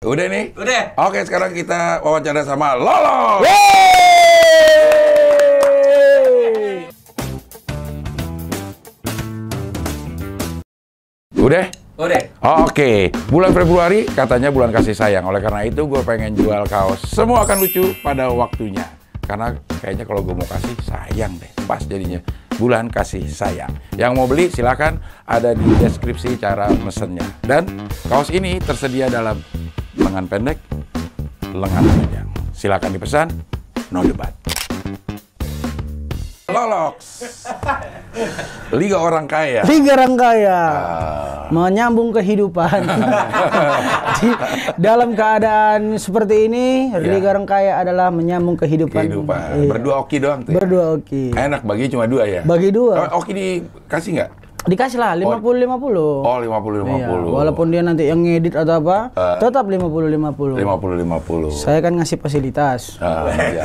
Udah nih? Udah. Oke, sekarang kita wawancara sama Lolo. Udah? Udah. Oke, bulan Februari katanya bulan kasih sayang. Oleh karena itu gue pengen jual kaos Semua Akan Lucu pada waktunya. Karena kayaknya kalau gue mau kasih sayang deh, pas jadinya bulan kasih sayang. Yang mau beli silakan, ada di deskripsi cara mesennya. Dan kaos ini tersedia dalam lengan pendek, lengan panjang. Silakan dipesan, no debat. Lolox, Liga Orang Kaya. Liga Orang Kaya, menyambung kehidupan. Dalam keadaan seperti ini, Liga Orang Kaya adalah menyambung kehidupan. Iya. Berdua oki doang tuh. Berdua oki. Enak, bagi cuma 2 ya? Bagi 2. Oki dikasih nggak? Dikasih lah 50-50. Oh, 50-50. Iya, walaupun dia nanti yang ngedit atau apa, tetap 50-50. 50-50. Saya kan ngasih fasilitas. Iya.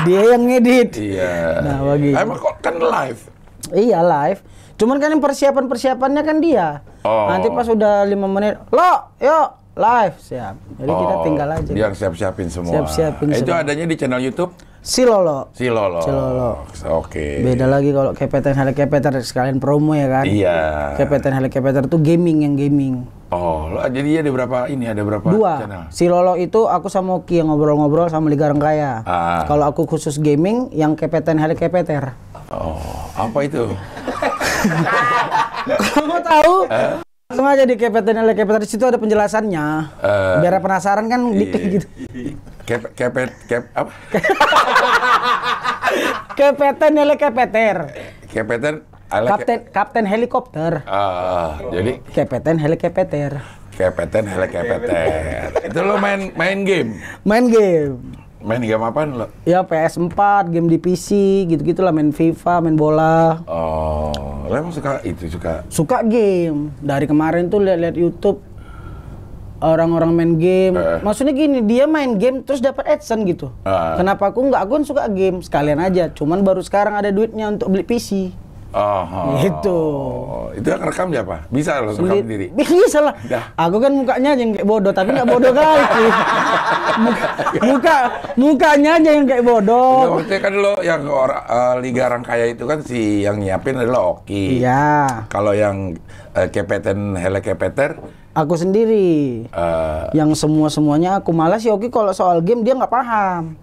Dia yang ngedit. Iya. Nah, bagi. Emang kok kan live? Iya, live. Cuman kan yang persiapannya kan dia. Oh. Nanti pas udah 5 menit, lo, yuk, live, siap. Jadi kita tinggal aja. Dia siap-siapin semua. Siap-siapin Itu semua. adanya di channel YouTube? Si Lolo. Si Lolo. Oke. Beda lagi kalau Kepetan Helikopter sekalian promo ya kan? Iya. Kepetan Helikopter tuh yang gaming. Oh, jadi ada berapa ini? Ada berapa 2. channel? Si Lolo itu aku sama Oki yang ngobrol-ngobrol sama Liga Orang Kaya. Kalau aku khusus gaming, yang Kepetan Helikopter. Oh, apa itu? Kamu tahu? Langsung aja di Kepetan Helikopter, di situ ada penjelasannya. Biar penasaran kan diklik gitu. Apa? Kepetan Helikopter. Kepetan Kapten Helikopter. Jadi Kepetan Helikopter. Kepetan Helikopter. Itu lo main game? Main game. Main game apaan lo? Ya PS4, game di PC, gitu-gitulah, main FIFA, main bola. Oh, lo emang suka itu? Suka game. Dari kemarin tuh lihat-lihat YouTube orang-orang main game. Maksudnya gini, dia main game terus dapat AdSense gitu. Kenapa aku enggak? Aku kan suka game sekalian aja. Cuman baru sekarang ada duitnya untuk beli PC. Gitu. Itu yang rekam siapa? Bisa lo rekam sendiri? Bisa lah. Aku kan mukanya aja yang kayak bodoh, tapi nggak bodoh kali. Mukanya aja yang kayak bodoh. Maksudnya kan lo yang Liga Orang Kaya itu kan si yang nyiapin adalah Oki. Iya. Kalau yang Kepetan Helikopter, aku sendiri. Yang semuanya aku malas sih Oki kalau soal game dia nggak paham.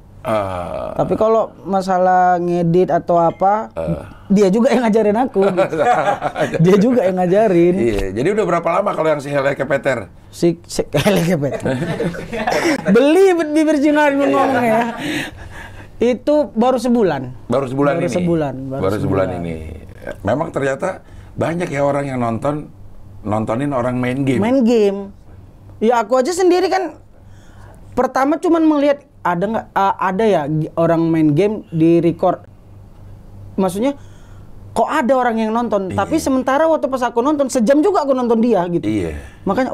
Tapi kalau masalah ngedit atau apa, dia juga yang ngajarin aku. Gitu. Dia juga yang ngajarin. Iya. Jadi udah berapa lama kalau yang si Helikopter? Si Helikopter. Beli bibir Cina ngomong ya. Itu baru sebulan. Baru sebulan ini. Baru sebulan ini. Memang ternyata banyak ya orang yang nontonin orang main game. Main game. Ya aku aja sendiri kan pertama cuman melihat ada ya orang main game di record. Maksudnya kok ada orang yang nonton, tapi sementara waktu pas aku nonton sejam juga aku nonton dia gitu. Iya. Makanya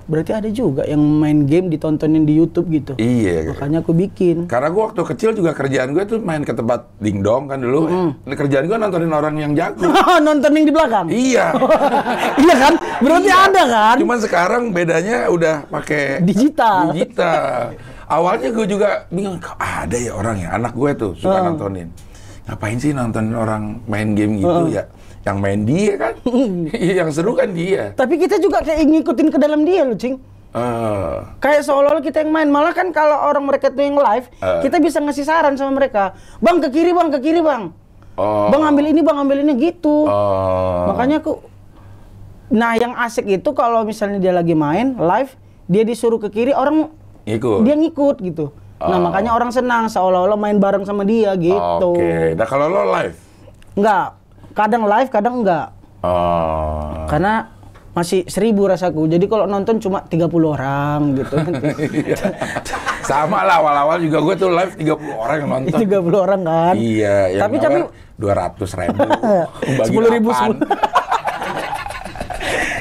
berarti ada juga yang main game ditontonin di YouTube gitu. Iya. Makanya aku bikin. Karena gua waktu kecil juga kerjaan gue tuh main ke tempat dingdong kan dulu. Kerjaan gue nontonin orang yang jago. Nonton yang di belakang. Iya. Iya kan? Berarti ada kan? Cuman sekarang bedanya udah pakai digital. Awalnya gue juga bingung, kok ada ya orang ya, anak gue tuh suka nontonin. Ngapain sih nontonin orang main game gitu ya? Yang main dia kan, yang seru kan dia. Tapi kita juga kayak ngikutin ke dalam dia loh, Cing. Kayak seolah-olah kita yang main. Malah kan kalau orang mereka tuh yang live, kita bisa ngasih saran sama mereka. Bang, ke kiri bang. Bang, ambil ini gitu. Makanya aku... Nah, yang asik itu kalau misalnya dia lagi main, live, dia disuruh ke kiri, orang... Dia ngikut gitu. Nah, makanya orang senang seolah-olah main bareng sama dia gitu. Oke. Nah, kalau lo live? Enggak. Kadang live, kadang enggak. Karena masih 1000 rasaku. Jadi kalau nonton cuma 30 orang gitu. Sama lah, awal-awal juga gue tuh live 30 orang yang nonton. 30 orang kan? Iya. Tapi 200.000. 10.000.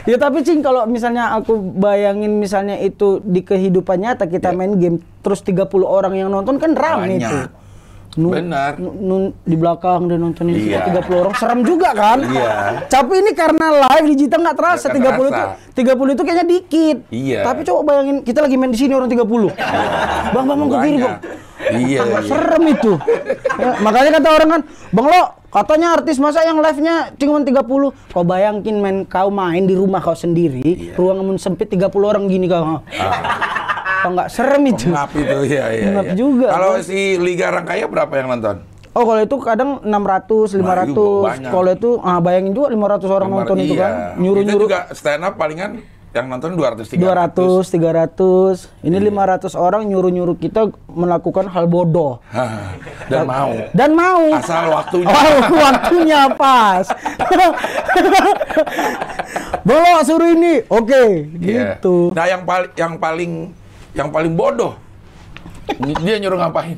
Ya tapi Cing, kalau misalnya aku bayangin misalnya itu di kehidupan nyata kita main game terus 30 orang yang nonton kan rame itu. Benar. Di belakang dia nontonin Iya. 30 orang, serem juga kan? Iya. Tapi ini karena live digital nggak terasa, Nggak 30 itu kayaknya dikit. Iya. Tapi coba bayangin kita lagi main di sini orang 30. Bang ke kiri, Bang. Iya. Serem itu. Ya, makanya kata orang kan, Bang Lo, katanya artis masa yang live-nya cuma 30. Kau bayangin kau main di rumah kau sendiri, ruangan sempit 30 orang gini kau. Kok nggak serem itu? Ngap itu, iya. Ngap juga. Kalau si Liga Rangkaya berapa yang nonton? Oh, kalau itu kadang 600, 500. Kalau itu bayangin juga 500 orang nonton itu kan. Nyuruh-nyuruh. Kita juga stand up palingan yang nonton 200, 300. Ini 500 orang nyuruh-nyuruh kita melakukan hal bodoh. Dan mau. Asal waktunya. Waktunya pas. Bawa suruh ini. Oke, gitu. Nah, yang paling bodoh. Dia nyuruh ngapain?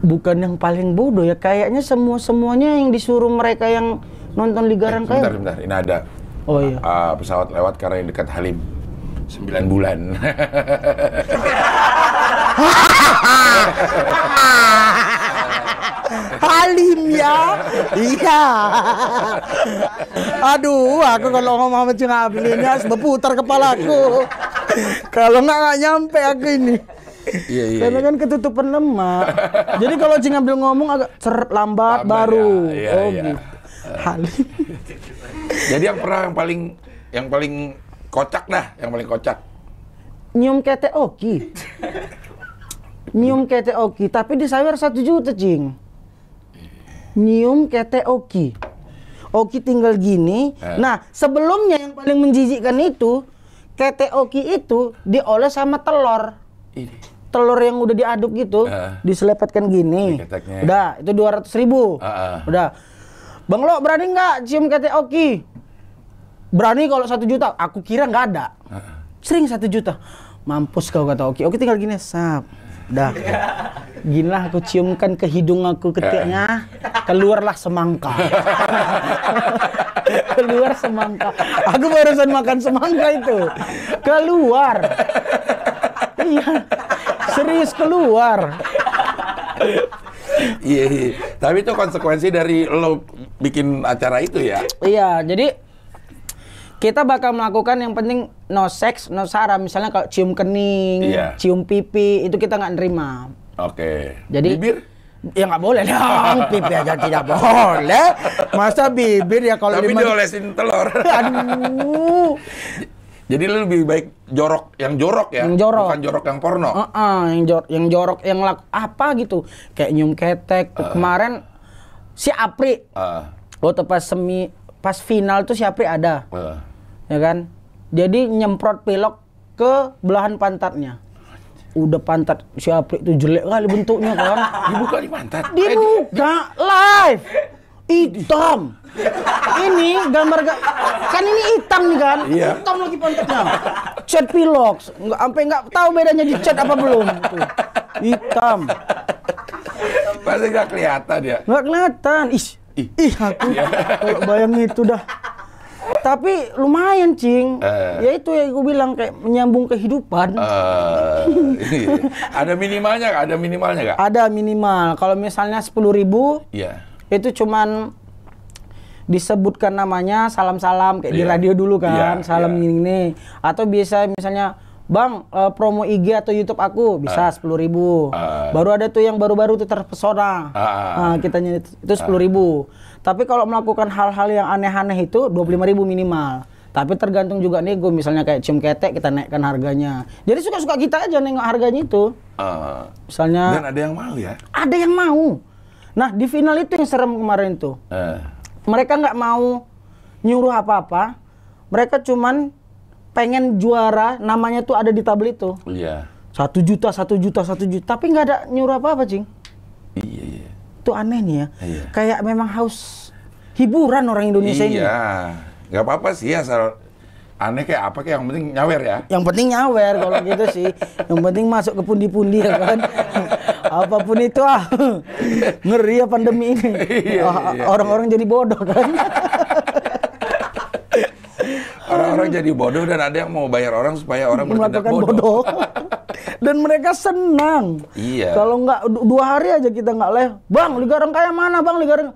Bukan yang paling bodoh ya, kayaknya semuanya yang disuruh mereka yang nonton Liga Rangkaya. Bentar, ini ada. Oh iya. Pesawat lewat karena yang dekat Halim. 9 bulan. Halim ya. Iya. Aduh, aku kalau ngomong sama Cing Abli ini harus berputar kepalaku. Kalau nggak nyampe aku ini. Iya. Karena kan ketutupan lemak. Jadi kalau Cing Abli ngomong agak lambat baru. Iya. Gitu. Halim. Jadi yang paling kocak dah, yang paling kocak. Nyium kete oki. Nyium kete oki, tapi disawer 1 juta, Cing. Nyium kete oki. Oki tinggal gini. Nah, sebelumnya yang paling menjijikkan itu, kete oki itu dioles sama telur. Telur yang udah diaduk gitu, diselepetkan gini. Udah, itu 200.000. Udah. Bang Lo, berani nggak cium kete oki? Berani kalau 1 juta. Aku kira nggak ada. Sering 1 juta. Mampus kau, kata Oki. Oki tinggal gini, sap. Dah. Ginilah aku ciumkan ke hidung aku ketiknya. Keluarlah semangka. Keluar semangka. Aku barusan makan semangka itu. Keluar. Iya. Serius keluar. Iya. Tapi itu konsekuensi dari lo bikin acara itu ya? Iya, jadi kita bakal melakukan yang penting no seks, no sara. Misalnya kalau cium kening, cium pipi, itu kita nggak nerima. Oke. Jadi bibir? Ya nggak boleh dong, pipi aja tidak boleh. Masa bibir ya kalau tapi diolesin telur. Aduh. Jadi lu lebih baik yang jorok ya? Yang jorok. Bukan jorok yang porno? Yang jorok, yang apa gitu. Kayak nyium ketek. Kemarin si Apri, waktu pas final tuh si Apri ada. Ya kan? Jadi nyemprot pilok ke belahan pantatnya. Udah pantat si Apri itu jelek kali bentuknya kan. Dibuka di pantat? Dibuka live. Hitam. Ini gambar kan ini hitam nih kan? Iya. Hitam lagi pantatnya. Cat pilok. Nggak tahu bedanya di cat apa belum. Tuh. Hitam. Pasti nggak kelihatan ya? Nggak kelihatan. Ih aku kalau bayang itu dah. Tapi lumayan, Cing. Ya itu yang gue bilang kayak menyambung kehidupan. Ada minimalnya nggak? Ada minimal. Kalau misalnya 10.000, itu cuman disebutkan namanya, salam-salam kayak di radio dulu kan, salam ini. Atau biasa misalnya, Bang, promo IG atau YouTube aku bisa 10.000. Baru ada tuh yang baru-baru tuh terpesona. Kita itu 10.000. Tapi kalau melakukan hal-hal yang aneh-aneh itu 25.000 minimal. Tapi tergantung juga nego, misalnya kayak cium ketek kita naikkan harganya. Jadi suka-suka kita aja nengok harganya itu. Misalnya. Dan ada yang mau ya? Ada yang mau. Nah di final itu yang serem kemarin tuh. Mereka nggak mau nyuruh apa-apa. Mereka cuman pengen juara, namanya tuh ada di tabel itu. Iya. 1 juta. Tapi nggak ada nyuruh apa-apa, Cing. Iya. Itu aneh nih ya. Iya. Kayak memang haus hiburan orang Indonesia ini. Iya. Nggak apa-apa sih asal aneh kayak apa, kayak yang penting nyawer ya. Yang penting nyawer kalau gitu sih. Yang penting masuk ke pundi-pundi ya kan. Apapun itu ngeri ya pandemi ini. Orang-orang jadi bodoh kan. Orang-orang jadi bodoh dan ada yang mau bayar orang supaya orang bertindak bodoh. Dan mereka senang. Iya. Kalau nggak 2 hari aja kita nggak live, Bang, Liga Orang kayak mana, Bang, Liga Orang?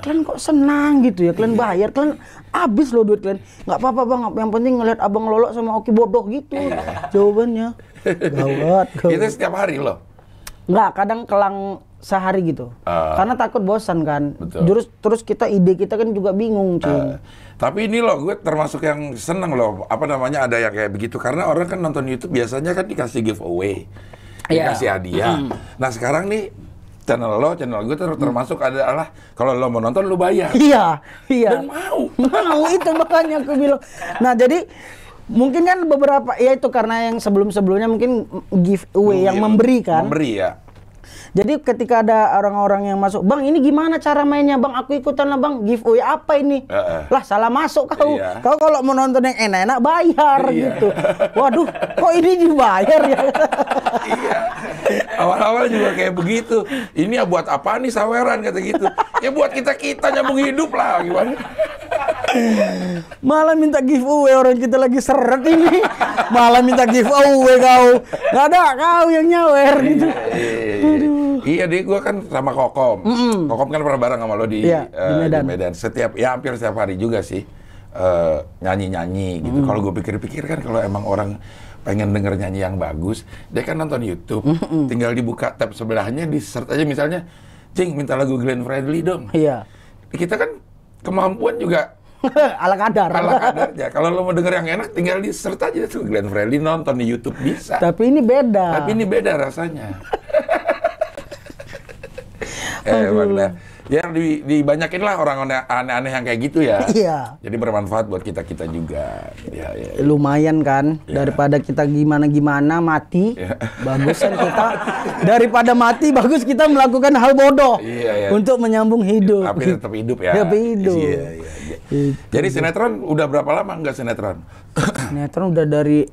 Kalian kok senang gitu ya? Kalian bayar, kalian habis loh duit kalian. Nggak apa-apa, Bang. Yang penting ngeliat Abang Lolo sama Oki bodoh gitu. Jawabannya. Gawat. Itu setiap hari loh. Nggak, kadang kelang sehari gitu. Karena takut bosan kan. Betul. Terus ide kita kan juga bingung, Cing. Tapi ini loh, gue termasuk yang seneng loh. Apa namanya, ada yang kayak begitu. Karena orang kan nonton YouTube biasanya kan dikasih giveaway. Dikasih hadiah. Nah sekarang nih, channel gue termasuk adalah kalau lo mau nonton lo bayar. Iya. Dan mau itu makanya aku bilang. Nah jadi mungkin kan beberapa ya itu karena yang sebelumnya mungkin giveaway yang memberi kan. Memberi ya. Jadi ketika ada orang-orang yang masuk, Bang ini gimana cara mainnya, Bang? Aku ikutan lah, Bang. Giveaway apa ini? Lah salah masuk kau. Iya. Kau kalau mau nonton yang enak-enak bayar gitu. Waduh, kok ini dibayar ya? Iya. Awal-awal juga kayak begitu. Ini ya buat apa nih saweran kata gitu. Ya buat kita nyambung hidup lah gimana. Malah minta giveaway, orang kita lagi seret ini. Malah minta giveaway kau. Gak ada kau yang nyawer gitu. Iya deh, gue kan sama Kokom. Kokom kan pernah bareng sama lo di Medan. Hampir setiap hari juga sih nyanyi-nyanyi gitu. Kalau gue pikir-pikir kan kalau emang orang pengen denger nyanyi yang bagus, dia kan nonton YouTube. Tinggal dibuka tab sebelahnya, di search aja misalnya, Cing minta lagu Glenn Fredly dong. Iya. Kita kan kemampuan juga ala kadar aja. Kalau lo mau denger yang enak, tinggal di search aja tuh Glenn Fredly, nonton di YouTube bisa. Tapi ini beda rasanya. Makna. Ya dibanyakin lah orang aneh-aneh yang kayak gitu ya. Iya. Jadi bermanfaat buat kita juga. Ya. Lumayan kan, daripada kita gimana mati. Bagusan kita daripada mati, bagus kita melakukan hal bodoh untuk menyambung hidup. Tapi tetap hidup ya. Tetap hidup. Iya. Jadi sinetron udah berapa lama nggak sinetron? Sinetron udah dari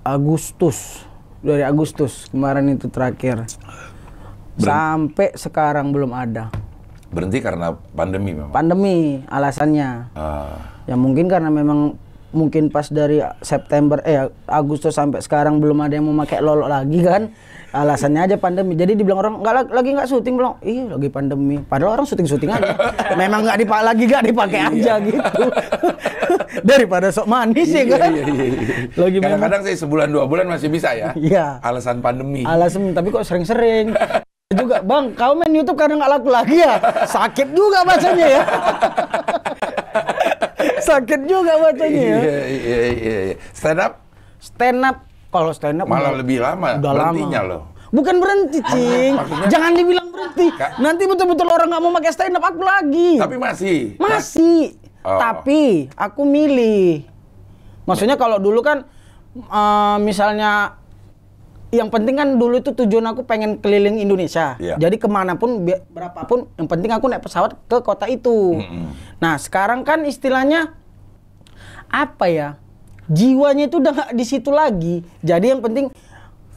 Agustus. Dari Agustus kemarin itu terakhir. Sampai sekarang belum ada. Berhenti karena pandemi memang? Pandemi alasannya. Ya mungkin karena memang mungkin pas dari Agustus sampai sekarang belum ada yang mau pakai Lolo lagi kan. Alasannya aja pandemi. Jadi dibilang orang nggak syuting, bilang iya lagi pandemi. Padahal orang syuting aja. Memang nggak dipakai aja gitu. Daripada sok manis ya kan. Iya. Kadang-kadang sih sebulan 2 bulan masih bisa ya. Iya. Alasan pandemi. Tapi kok sering-sering. Juga, Bang, kau main YouTube karena nggak laku lagi ya? Sakit juga bacanya ya. Sakit juga bacanya ya. Iya. Stand up? Kalau stand up malah lebih lama berhentinya loh. Bukan berhenti, Cing. Jangan dibilang berhenti. Nanti betul-betul orang nggak mau pakai stand up aku lagi. Tapi masih. Tapi aku milih. Maksudnya kalau dulu kan misalnya yang penting kan dulu itu tujuan aku pengen keliling Indonesia. Jadi kemanapun, berapapun, yang penting aku naik pesawat ke kota itu. Nah sekarang kan istilahnya apa ya? Jiwanya itu udah nggak di situ lagi. Jadi yang penting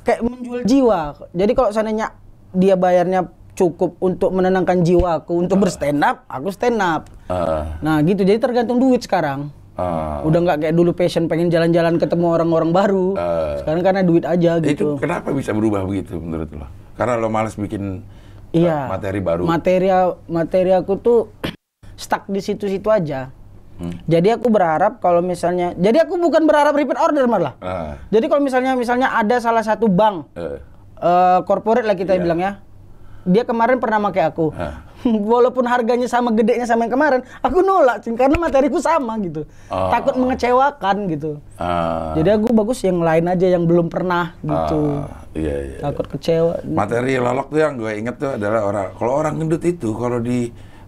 kayak menjual jiwa. Jadi kalau seandainya dia bayarnya cukup untuk menenangkan jiwaku untuk berstand up, aku stand up. Nah gitu. Jadi tergantung duit sekarang. Udah nggak kayak dulu passion pengen jalan-jalan ketemu orang-orang baru. Sekarang karena duit aja gitu. Itu kenapa bisa berubah begitu menurut lo? Karena lo malas bikin materi baru. Materi aku tuh stuck di situ-situ aja. Jadi aku berharap kalau misalnya, jadi aku bukan berharap repeat order malah. Jadi kalau misalnya ada salah satu bank corporate lah kita bilang ya, dia kemarin pernah pakai aku. Walaupun harganya sama gedenya sama yang kemarin, aku nolak karena materiku sama gitu. Takut mengecewakan gitu. Jadi aku bagus yang lain aja yang belum pernah gitu. Iya. Takut kecewa. Materi Lolok tuh yang gue inget tuh adalah kalau orang gendut itu kalau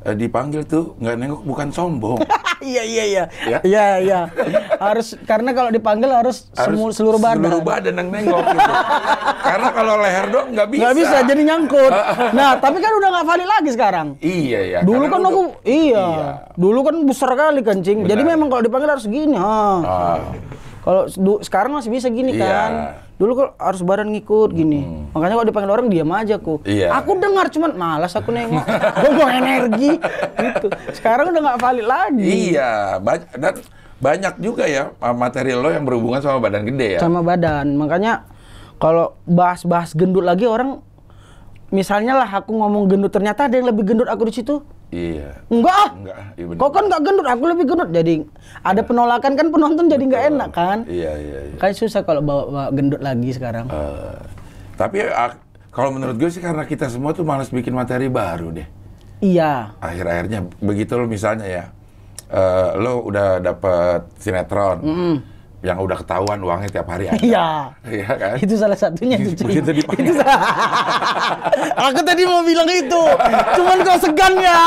dipanggil tuh nggak nengok bukan sombong. Iya. Harus, karena kalau dipanggil harus seluruh badan. Seluruh badan yang nengok gitu. Karena kalau leher doang nggak bisa. Nggak bisa, jadi nyangkut. Nah, tapi kan udah nggak valid lagi sekarang. Iya. Dulu kan aku, dulu kan besar kali kan, Cing. Jadi memang kalau dipanggil harus gini. Kalau sekarang masih bisa gini kan. Dulu kok harus badan ngikut gini. Makanya kalau dipanggil orang diam aja aku. Aku dengar cuman malas aku nengok. Buang energi gitu. Sekarang udah nggak valid lagi. Iya, dan banyak juga ya materi lo yang berhubungan sama badan gede ya. Sama badan. Makanya Kalau bahas-bahas gendut lagi orang, misalnya lah aku ngomong gendut, ternyata ada yang lebih gendut aku di situ. Iya. Enggak. Iya, Kok kan nggak gendut, aku lebih gendut. Jadi ada penolakan kan, penonton jadi nggak enak kan. Iya. Kayak susah kalau bawa gendut lagi sekarang. Tapi kalau menurut gue sih karena kita semua tuh malas bikin materi baru deh. Iya. Akhir-akhirnya begitu lo misalnya ya, lo udah dapet sinetron. Yang udah ketahuan uangnya tiap hari ada. Iya kan? Itu salah satunya tuh. Begitu dipanggil. Aku tadi mau bilang itu, cuman kau segan ya.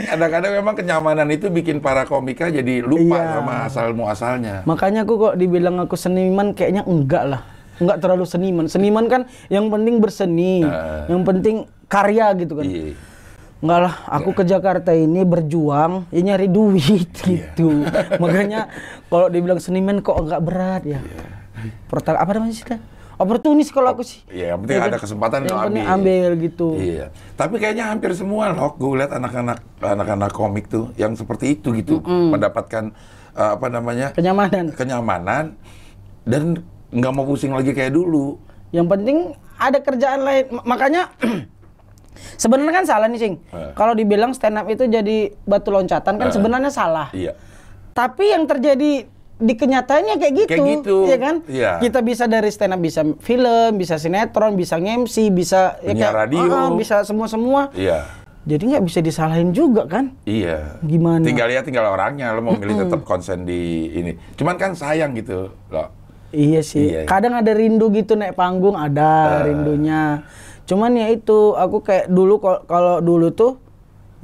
Kadang-kadang memang kenyamanan itu bikin para komika jadi lupa sama asal muasalnya. Makanya aku kok dibilang aku seniman, kayaknya enggak lah. Enggak terlalu seniman. Seniman kan yang penting berseni, yang penting karya gitu kan. Iya. Enggak lah, aku ke Jakarta ini berjuang, ya nyari duit gitu. Makanya kalau dibilang seniman kok agak berat ya. Apa namanya sih kan? Oportunis kalau aku sih. Iya, yang penting ada kesempatan yang penting ambil gitu. Iya. Tapi kayaknya hampir semua loh, gue lihat anak-anak komik tuh yang seperti itu gitu, mendapatkan apa namanya? Kenyamanan dan nggak mau pusing lagi kayak dulu. Yang penting ada kerjaan lain. Makanya sebenarnya kan salah nih, Cing. Kalau dibilang stand up itu jadi batu loncatan kan sebenarnya salah. Iya. Tapi yang terjadi di kenyataannya kayak gitu, ya kan? Iya. Kita bisa dari stand up, bisa film, bisa sinetron, bisa nge-MC, bisa penyiar radio, bisa semua. Iya. Jadi nggak bisa disalahin juga kan? Iya. Gimana? Tinggal orangnya, lo mau milih tetap konsen di ini. Cuman kan sayang gitu loh. Iya sih. Kadang ada rindu gitu naik panggung, ada rindunya. Cuman ya itu, aku kayak dulu, kalau dulu tuh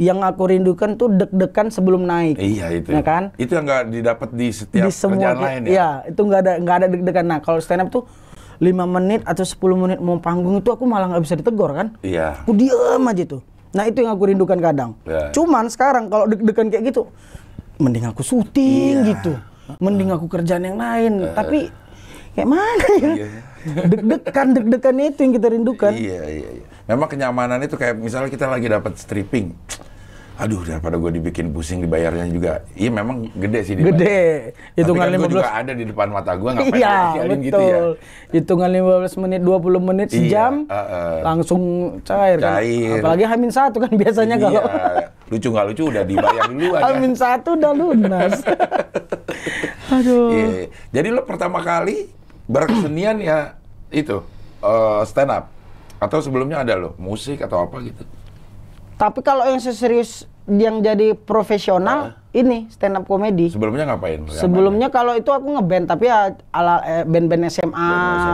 yang aku rindukan tuh deg-degan sebelum naik. Iya itu. Ya kan? Itu yang nggak didapat di setiap kerjaan lain ya. Iya, itu nggak ada deg-degan. Nah, kalau stand up tuh 5 menit atau 10 menit mau panggung itu aku malah nggak bisa ditegur kan? Iya. Aku diem aja tuh. Nah, itu yang aku rindukan kadang. Cuman sekarang kalau deg-degan kayak gitu, mending aku syuting gitu. Mending aku kerjaan yang lain. Tapi kayak mana ya? Deg-degan itu yang kita rindukan. Iya. Memang kenyamanan itu kayak misalnya kita lagi dapat stripping. Aduh, daripada gue dibikin pusing dibayarnya juga. Iya, memang gede sih dibayar. Gede. Hitungan kan 15 juga ada di depan mata gue, ngapain betul. gitu ya. Hitungan 15 menit, 20 menit, sejam, langsung cair. Kan? Apalagi H-1 kan biasanya kalau lucu nggak lucu udah dibayar duluan. H-1 udah lunas. Aduh. Iya. Jadi lo pertama kali berkesenian ya itu stand up, atau sebelumnya ada lo musik atau apa gitu? Tapi kalau yang serius yang jadi profesional ini stand up komedi. Sebelumnya ngapain? Sebelumnya kalau itu aku ngeband, tapi ya ala band-band SMA,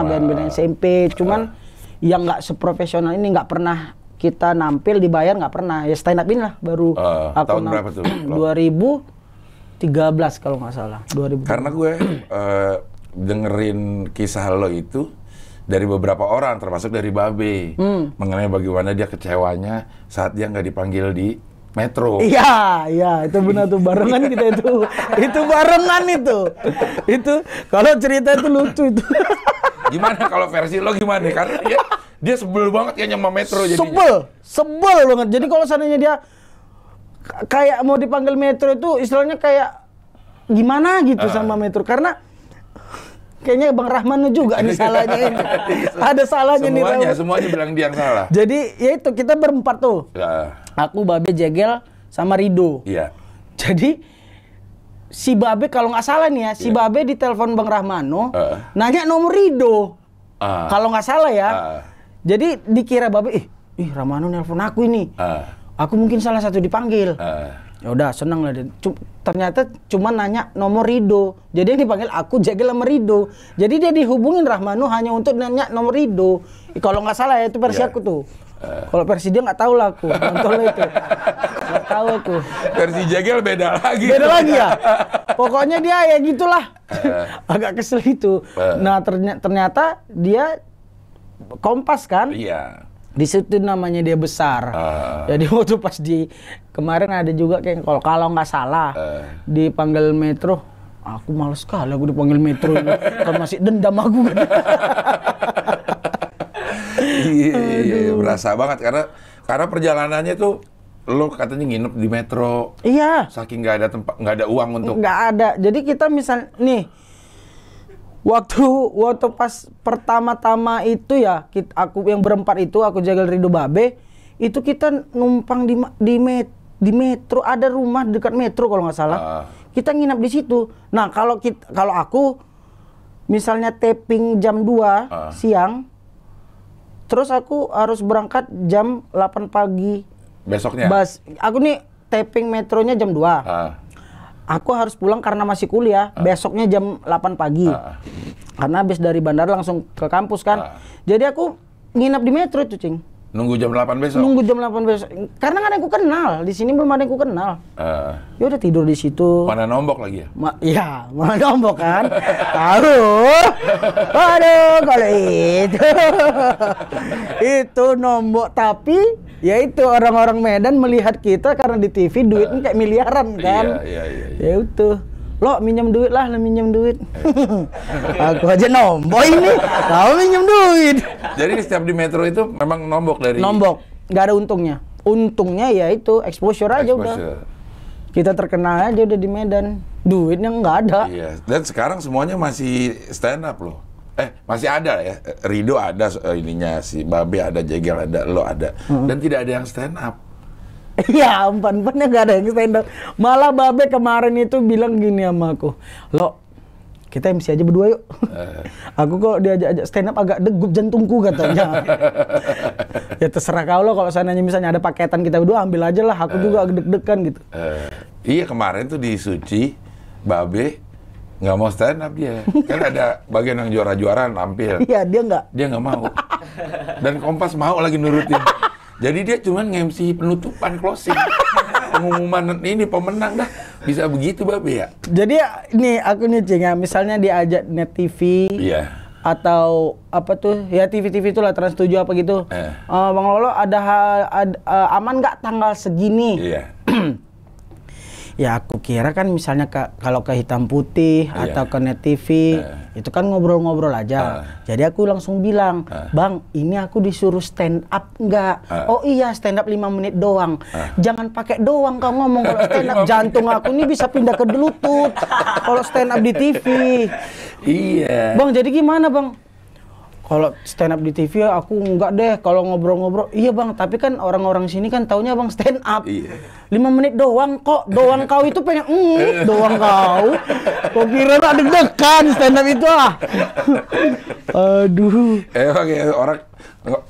band-band SMP. Cuman yang nggak seprofesional ini, nggak pernah kita nampil dibayar, nggak pernah. Ya stand up ini lah baru. Aku tahun berapa tuh? 2013 kalau nggak salah. 2013. Karena gue dengerin kisah lo itu dari beberapa orang, termasuk dari Babe, mengenai bagaimana dia kecewanya saat dia nggak dipanggil di Metro. Iya, itu benar tuh, barengan kita itu barengan itu kalau cerita itu lucu itu. Gimana kalau versi lo gimana? Karena dia sebel banget ya sama Metro jadinya. Sebel banget. Jadi kalau seandainya dia kayak mau dipanggil Metro itu istilahnya kayak gimana gitu sama Metro, karena kayaknya Bang Rahman juga nih salahnya ini. Ada salahnya semuanya bilang dia yang salah. Jadi ya itu kita berempat tuh. Aku, Babe, Jegel, sama Rido. Iya. Jadi si Babe kalau nggak salah nih ya, si Babe ditelepon Bang Rahmano, nanya nomor Rido. Kalau nggak salah ya. Jadi dikira Babe, Rahmano nelpon aku ini. Aku mungkin salah satu dipanggil. Ya udah, seneng lah. Ternyata cuma nanya nomor Rido. Jadi yang dipanggil aku, Jegel, sama Rido. Jadi dia dihubungin Rahmano hanya untuk nanya nomor Rido. Kalau nggak salah ya, itu versi aku tuh. Kalau versi dia nggak tahu lah aku. Nonton itu. Nggak tahu aku. Versi Jegel beda lagi. Beda lagi ya. Pokoknya dia ya gitulah. Agak kesel itu. Nah ternyata dia Kompas kan. Iya. Di situ namanya dia besar. Jadi waktu pas di kemarin ada juga kayak kalau nggak salah dipanggil Metro, aku males sekali aku dipanggil Metro ini. Kan masih dendam aku. Iya, berasa banget karena perjalanannya tuh lo katanya nginep di Metro. Iya. Saking nggak ada uang untuk. Nggak ada. Jadi kita misal nih Waktu pas pertama-tama itu ya, aku yang berempat itu, aku Jagal, Rido, Babe, itu kita numpang di metro, ada rumah dekat metro kalau nggak salah. Kita nginap di situ. Nah, kalau aku misalnya taping jam 2 siang, terus aku harus berangkat jam 8 pagi. Besoknya? Aku nih taping metronya jam 2. Aku harus pulang karena masih kuliah, besoknya jam 8 pagi. Karena habis dari bandara langsung ke kampus kan. Jadi aku nginap di metro itu, Cing. Nunggu jam 8 besok? Nunggu jam 8 besok. Karena nggak ada yang ku kenal. Di sini belum ada yang ku kenal. Ya udah tidur di situ. Mana nombok lagi ya? Iya, mana nombok kan? Tahu. Aduh, kalau itu. Itu nombok, tapi ya itu orang-orang Medan melihat kita karena di TV duitnya kayak miliaran kan. Iya. Ya itu. Lo minjem duit lah, lo minjem duit. Aku aja nombok ini, kau minjem duit. Jadi setiap di metro itu memang nombok dari... Nombok, nggak ada untungnya. Untungnya ya itu exposure aja udah. Kita terkenal aja udah di Medan. Duitnya nggak ada. Iya. Dan sekarang semuanya masih stand up loh. Masih ada ya. Rido ada ininya, si Babe ada, Jegel ada, lo ada. Dan tidak ada yang stand up. Ya ampun-ampunnya nggak ada yang stand up. Malah Babe kemarin itu bilang gini sama aku, "Lo, kita MC aja berdua yuk." Aku kok diajak stand up agak degup jantungku katanya. Ya terserah kau lo, kalau seandainya misalnya ada paketan kita berdua ambil aja lah. Aku juga agak deg-degan gitu. Iya, kemarin tuh di Suci, Babe nggak mau stand up dia. Kan ada bagian yang juara-juaraan tampil. Iya, dia nggak. Dia nggak mau. Dan Kompas mau lagi nurutin. Jadi dia cuma nge-MC penutupan, closing. Pengumuman ini pemenang dah. Bisa begitu, Babe ya? Jadi nih aku nih, Cing, ya, misalnya diajak Net TV. Iya. Atau apa tuh, ya TV-TV itulah, Trans 7 apa gitu. Bang Lolo ada aman nggak tanggal segini? Iya. Ya aku kira kan misalnya kalau ke Hitam Putih atau ke Net TV, itu kan ngobrol-ngobrol aja. Jadi aku langsung bilang, "Bang, ini aku disuruh stand up nggak?" "Oh iya, stand up 5 menit doang." "Jangan pakai doang kau ngomong, kalau stand up jantung aku ini bisa pindah ke lutut kalau stand up di TV." Iya. "Bang, jadi gimana, Bang?" "Kalau stand up di TV ya aku enggak deh, kalau ngobrol-ngobrol." "Iya Bang, tapi kan orang-orang sini kan taunya Bang stand up." Iya. 5 menit doang kok, doang kau itu pengen doang kau. Kok kira tak deg-degan stand up itu ah. Aduh. Emang ya,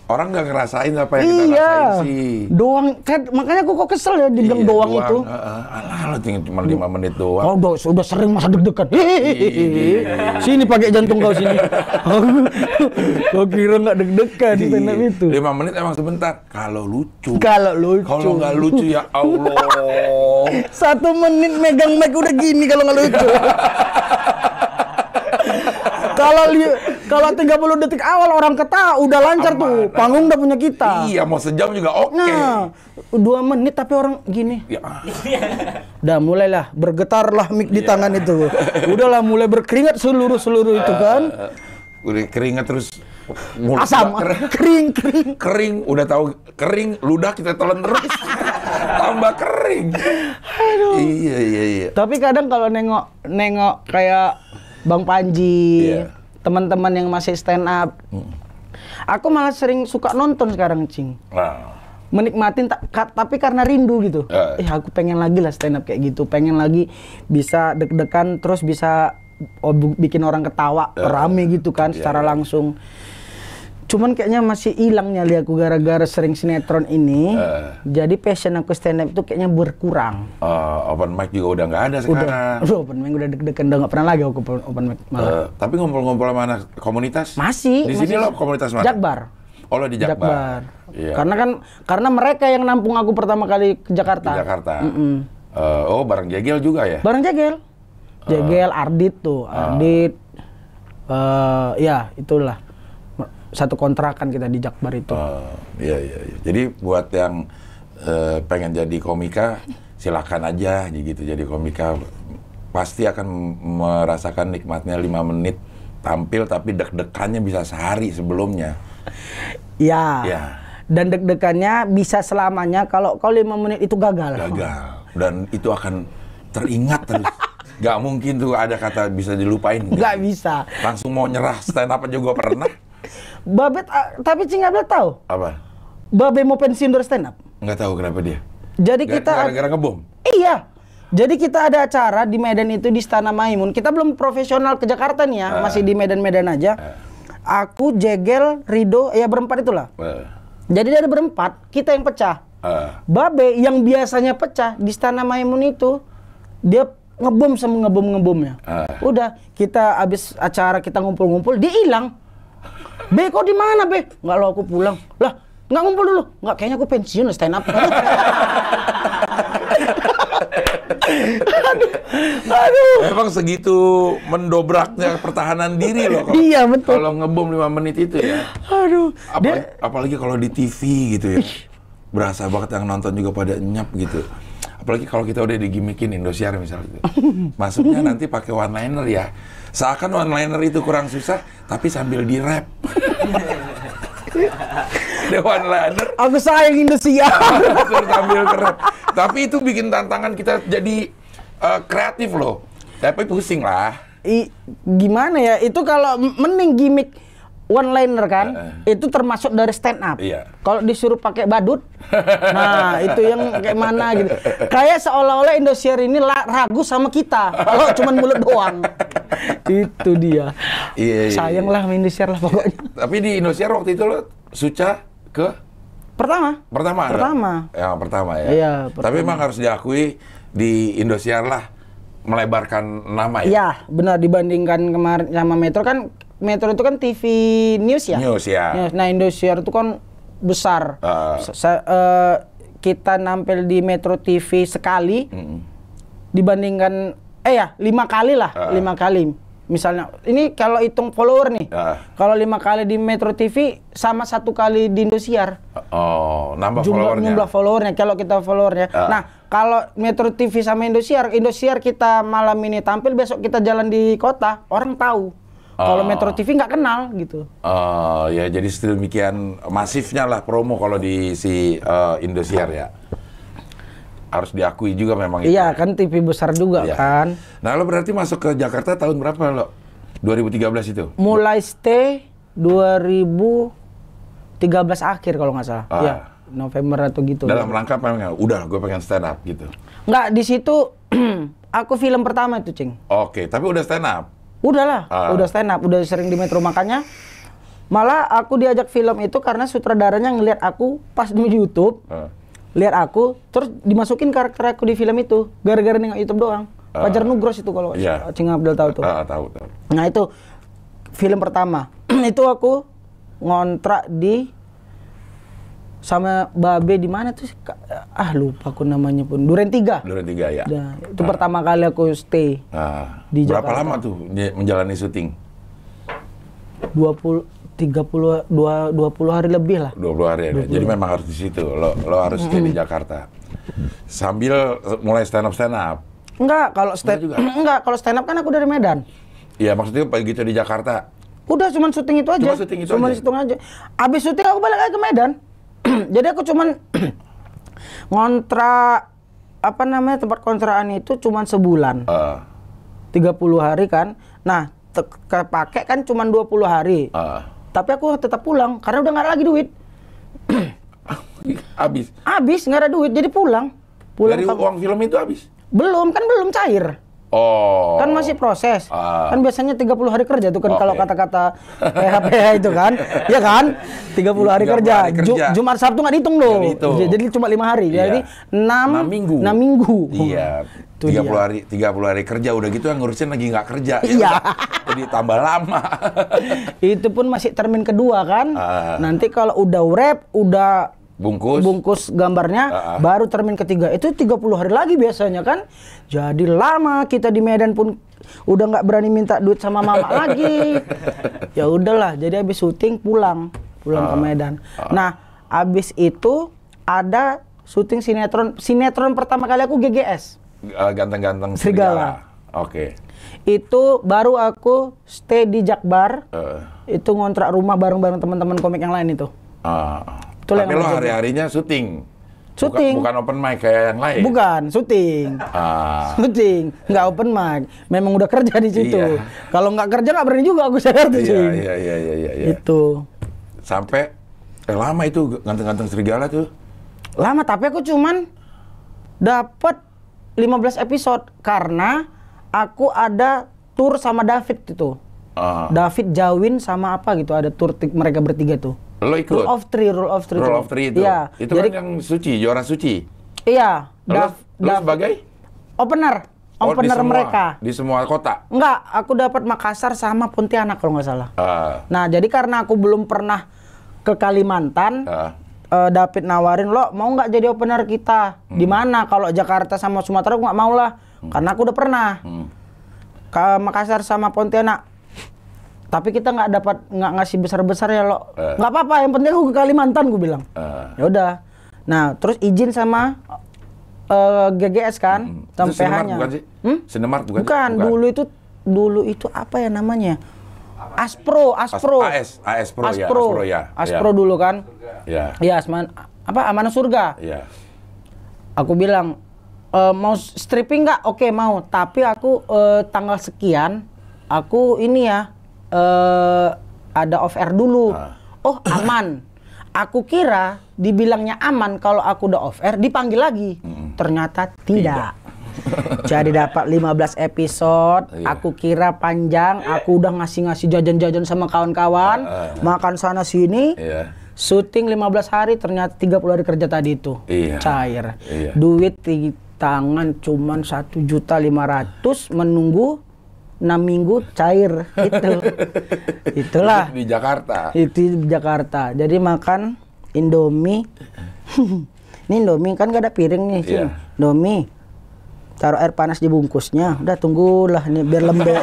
orang nggak ngerasain apa yang kita rasain sih. Doang, kan makanya aku kok kesel ya dibilang doang itu. Alah, cuma 5 menit doang. Oh, udah sering masa deg-degan. Sini pakai jantung kau sini. Kau kira nggak deg-degan stand up itu. 5 menit emang sebentar. Kalau lucu. Kalau nggak lucu ya Allah. 1 menit megang mic udah gini kalau nggak lucu. Kalau 30 detik awal orang ketawa udah lancar tuh, panggung udah punya kita. Iya, mau sejam juga oke. Nah, 2 menit tapi orang gini. Ya. Udah mulailah bergetarlah mic di tangan itu. Udahlah mulai berkeringat seluruh itu kan. Udah keringat terus. Asam, kering. Udah tahu kering, ludah kita telan terus. Tambah kering. Aduh. Iya. Tapi kadang kalau nengok kayak Bang Panji, teman-teman yang masih stand up, aku malah sering suka nonton sekarang, Cing. Menikmatin tapi karena rindu gitu. Aku pengen lagi lah stand up kayak gitu, pengen lagi bisa deg-degan terus bisa bikin orang ketawa rame gitu kan secara langsung. Cuman kayaknya masih hilang nyali aku gara-gara sering sinetron ini. Jadi passion aku stand up itu kayaknya berkurang. Open mic juga udah nggak ada sekarang. Udah open mic udah deg-degan, udah nggak pernah lagi aku open mic malah. Tapi ngumpul-ngumpul sama anak komunitas? Masih. Di sini lo komunitas mana? Jakbar. Oh, lo di Jakbar. Iya. Karena mereka yang nampung aku pertama kali ke Jakarta. Di Jakarta. Bareng Jegel juga ya? Bareng Jegel. Jegel, Ardit tuh. Ardit. Ya, itulah. Satu kontrakan kita di Jakbar itu. Iya. Jadi buat yang pengen jadi komika, silakan aja gitu. Jadi komika pasti akan merasakan nikmatnya 5 menit tampil, tapi deg-degannya bisa sehari sebelumnya. Ya. Dan deg-degannya bisa selamanya kalau kau 5 menit itu gagal. Dan itu akan teringat terus. Nggak mungkin tuh ada kata bisa dilupain. Nggak bisa. Langsung mau nyerah stand up juga pernah. Babet, tapi Cing Abdel tahu? Apa? Babe mau pensiun dari stand up. Nggak tahu kenapa dia. Jadi kita gara-gara ngebom. Iya. Jadi kita ada acara di Medan itu di Istana Maimun. Kita belum profesional ke Jakarta nih ya, masih di Medan-Medan aja. Aku, Jegel, Rido, ya berempat itulah. Jadi dari berempat, kita yang pecah. Babe yang biasanya pecah di Istana Maimun itu, dia ngebom sama ngebomnya. Udah, kita abis acara kita ngumpul-ngumpul, dia hilang. Be, kok di mana Be? Nggak lo, aku pulang. Lah, nggak ngumpul dulu. Nggak, kayaknya aku pensiun stand up. Aduh. Emang segitu mendobraknya pertahanan diri loh. Iya, betul. Kalau ngebom 5 menit itu ya. Aduh. Apalagi kalau di TV gitu ya. Berasa banget yang nonton juga pada nyap gitu. Apalagi kalau kita udah digimikin Indosiar misalnya. Masuknya nanti pakai one liner ya. Seakan one liner itu kurang susah, tapi sambil di rap. The one liner. Aku sayang Indosiar. Sambil keren. Tapi itu bikin tantangan kita jadi kreatif loh. Tapi pusing lah. Gimana ya? Itu kalau mending gimmick one liner kan, itu termasuk dari stand up. Iya. Kalau disuruh pakai badut, nah itu yang kayak mana gitu. Kayak seolah-olah Indosiar ini ragu sama kita. Kalau cuma mulut doang. Itu dia. Iya. Sayang lah Indosiar lah pokoknya. Tapi di Indosiar waktu itu lo Suca ke Pertama. Yang pertama ya. Iya, Tapi memang harus diakui di Indosiar lah melebarkan nama ya. Iya, benar dibandingkan kemarin sama Metro kan. Metro itu kan TV News ya. News ya. Nah, Indosiar itu kan besar. Kita nampil di Metro TV sekali dibandingkan 5 kali lah, 5 kali. Misalnya, ini kalau hitung follower nih, kalau 5 kali di Metro TV sama 1 kali di Indosiar. Oh, nambah followernya. Jumlah followernya, kalau kita followernya. Nah, kalau Metro TV sama Indosiar kita malam ini tampil, besok kita jalan di kota, orang tahu. Kalau Metro TV nggak kenal gitu. Ya jadi sedemikian masifnya lah promo kalau di si Indosiar ya. Harus diakui juga memang itu. Iya kan TV besar juga kan. Nah lo berarti masuk ke Jakarta tahun berapa lo? 2013 itu? Mulai stay 2013 akhir kalau nggak salah. Iya, November atau gitu. Dalam rangka memang udah gue pengen stand up gitu. Nggak, di situ aku film pertama itu, Cing. Oke, tapi udah stand up. Udahlah, udah stand up, udah sering di Metro, makanya malah aku diajak film itu karena sutradaranya ngelihat aku pas di YouTube, lihat aku, terus dimasukin karakter aku di film itu, gara-gara nengok YouTube doang. Fajar Nugros itu kalau Cing Abdel tahu tuh. Tahu. Nah itu film pertama, itu aku ngontrak di sama Babe di mana tuh? Lupa aku namanya pun. Duren 3 ya. Nah, itu pertama kali aku stay di Jakarta. Berapa lama tuh menjalani syuting? 20 hari lebih lah. 20 hari ya. Jadi memang harus di situ. Lo harus stay di Jakarta. Sambil mulai stand up. Enggak, kalau stand up kan aku dari Medan. Iya, maksudnya begitu di Jakarta. Udah cuman syuting itu aja. Cuma syuting aja. Abis syuting aku balik lagi ke Medan. Jadi aku cuman ngontrak tempat kontrakan itu cuman sebulan. 30 hari kan. Nah, kepake kan cuman 20 hari. Tapi aku tetap pulang karena udah nggak ada lagi duit. Habis nggak ada duit jadi pulang. Dari uang film itu habis? Belum cair. Oh. Kan masih proses. Kan biasanya 30 hari kerja tuh kan kalau kata-kata PHP itu kan. Iya kan? 30 hari kerja. Jumat Sabtu nggak dihitung loh. Jadi cuma 5 hari. Jadi 6 minggu. Iya. 30 hari kerja udah gitu yang ngurusin lagi nggak kerja. Iya. Jadi tambah lama. Itu pun masih termin kedua kan. Nanti kalau udah wrap, udah bungkus gambarnya, baru termin ketiga. Itu 30 hari lagi biasanya kan. Jadi lama kita di Medan pun udah nggak berani minta duit sama mama lagi. Ya udahlah, jadi habis syuting pulang ke Medan. Nah, habis itu ada syuting sinetron pertama kali aku GGS. Ganteng-ganteng Serigala. Oke. Itu baru aku stay di Jakbar. Itu ngontrak rumah bareng-bareng teman-teman komik yang lain itu. Tapi lo hari-harinya syuting? Syuting. Bukan open mic kayak yang lain. Bukan, syuting. Syuting, nggak open mic. Memang udah kerja di situ. Iya. Kalau nggak kerja nggak berani juga aku share tuh. Iya. Itu. Sampai lama itu ganteng-ganteng serigala tuh. Lama, tapi aku cuman dapat 15 episode karena aku ada tour sama David itu. David Jawin sama apa gitu, ada tour mereka bertiga tuh. Lo ikut? Rule of Three itu. Iya. Itu jadi, kan yang suci, juara suci. Iya. Lo sebagai? Opener mereka. Di semua kota? Enggak, aku dapat Makassar sama Pontianak kalau nggak salah. Nah, jadi karena aku belum pernah ke Kalimantan, David nawarin, lo mau nggak jadi opener kita? Di mana? Kalau Jakarta sama Sumatera aku nggak mau lah, karena aku udah pernah ke Makassar sama Pontianak. Tapi kita nggak ngasih besar-besar ya lo. Nggak apa-apa, yang penting aku ke Kalimantan, gue bilang. Ya udah. Nah, terus izin sama GGS kan, sama PH-nya. Bukan sih? Sinemart bukan? Bukan. Dulu itu apa ya namanya? Aspro. Aspro ya. Aspro dulu kan? Iya. Iya, Amanah Surga. Iya. Aku bilang, mau stripping nggak? Oke, mau. Tapi aku tanggal sekian, aku ini ya, ada off air dulu. Oh, aman. Aku kira dibilangnya aman kalau aku udah off air dipanggil lagi. Ternyata tidak. Jadi dapat 15 episode. Aku kira panjang. Aku udah ngasih jajan-jajan sama kawan-kawan. Makan sana sini. Syuting 15 hari, ternyata 30 hari kerja tadi itu. Cair. Duit di tangan cuman 1.500.000, menunggu 6 minggu cair. Itulah di Jakarta. Itu di Jakarta. Jadi makan Indomie. Ini Indomie kan gak ada piring nih, Cing. Indomie. Taruh air panas di bungkusnya. Udah tunggulah nih biar lembek.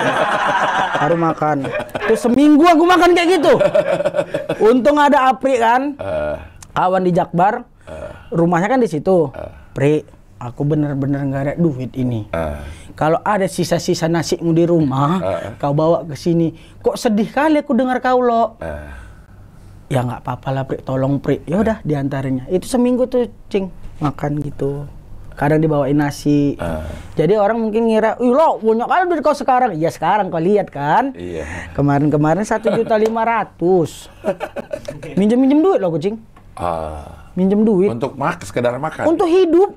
Baru makan. Terus seminggu aku makan kayak gitu. Untung ada Apri kan. Kawan di Jakbar. Rumahnya kan di situ. Pri, aku bener-bener nggak ada duit ini. Kalau ada sisa-sisa nasimu di rumah, kau bawa ke sini. Kok sedih kali aku dengar kau lo. Ya nggak apa-apa lah, Pri. Tolong, Pri. Ya udah diantaranya. Itu seminggu tuh, Cing, makan gitu. Kadang dibawain nasi. Jadi orang mungkin ngira, "Ih, lo banyak kali duit kau sekarang." Ya sekarang kau lihat kan. Kemarin-kemarin 1.500.000. Minjem duit lo, Cing. Minjem duit. Untuk sekedar makan. Untuk hidup.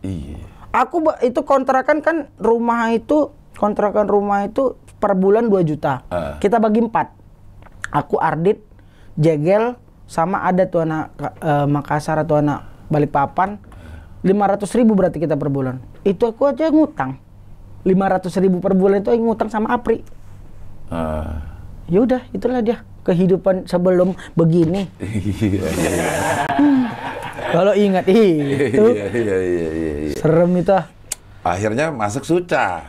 Iya. Aku itu kontrakan kan kontrakan rumah itu per bulan 2 juta. Kita bagi 4. Aku Ardit, Jegel, sama ada tuh anak Makassar atau anak Balikpapan. 500.000 berarti kita per bulan. Itu aku aja ngutang. 500.000 per bulan itu ngutang sama Apri. Ya udah, itulah dia kehidupan sebelum begini. Kalau ingat itu, serem itu. Akhirnya masuk Suca.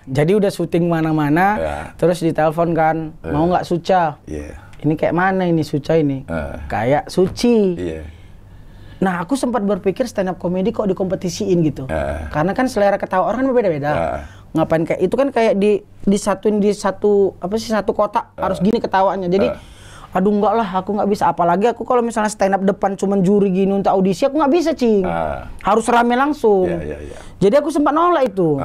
Jadi udah syuting mana-mana, terus ditelepon kan, mau nggak Suca? Ini kayak mana ini Suca ini? Kayak Suci. Nah, aku sempat berpikir stand up comedy kok dikompetisiin gitu. Karena kan selera ketawa orang kan berbeda-beda. Ngapain kayak itu kan kayak disatuin di satu kotak harus gini ketawanya. Jadi aduh enggak lah, aku nggak bisa. Apalagi aku kalau misalnya stand up depan cuman juri gini untuk audisi, aku nggak bisa, Cing. Harus rame langsung. Jadi aku sempat nolak itu.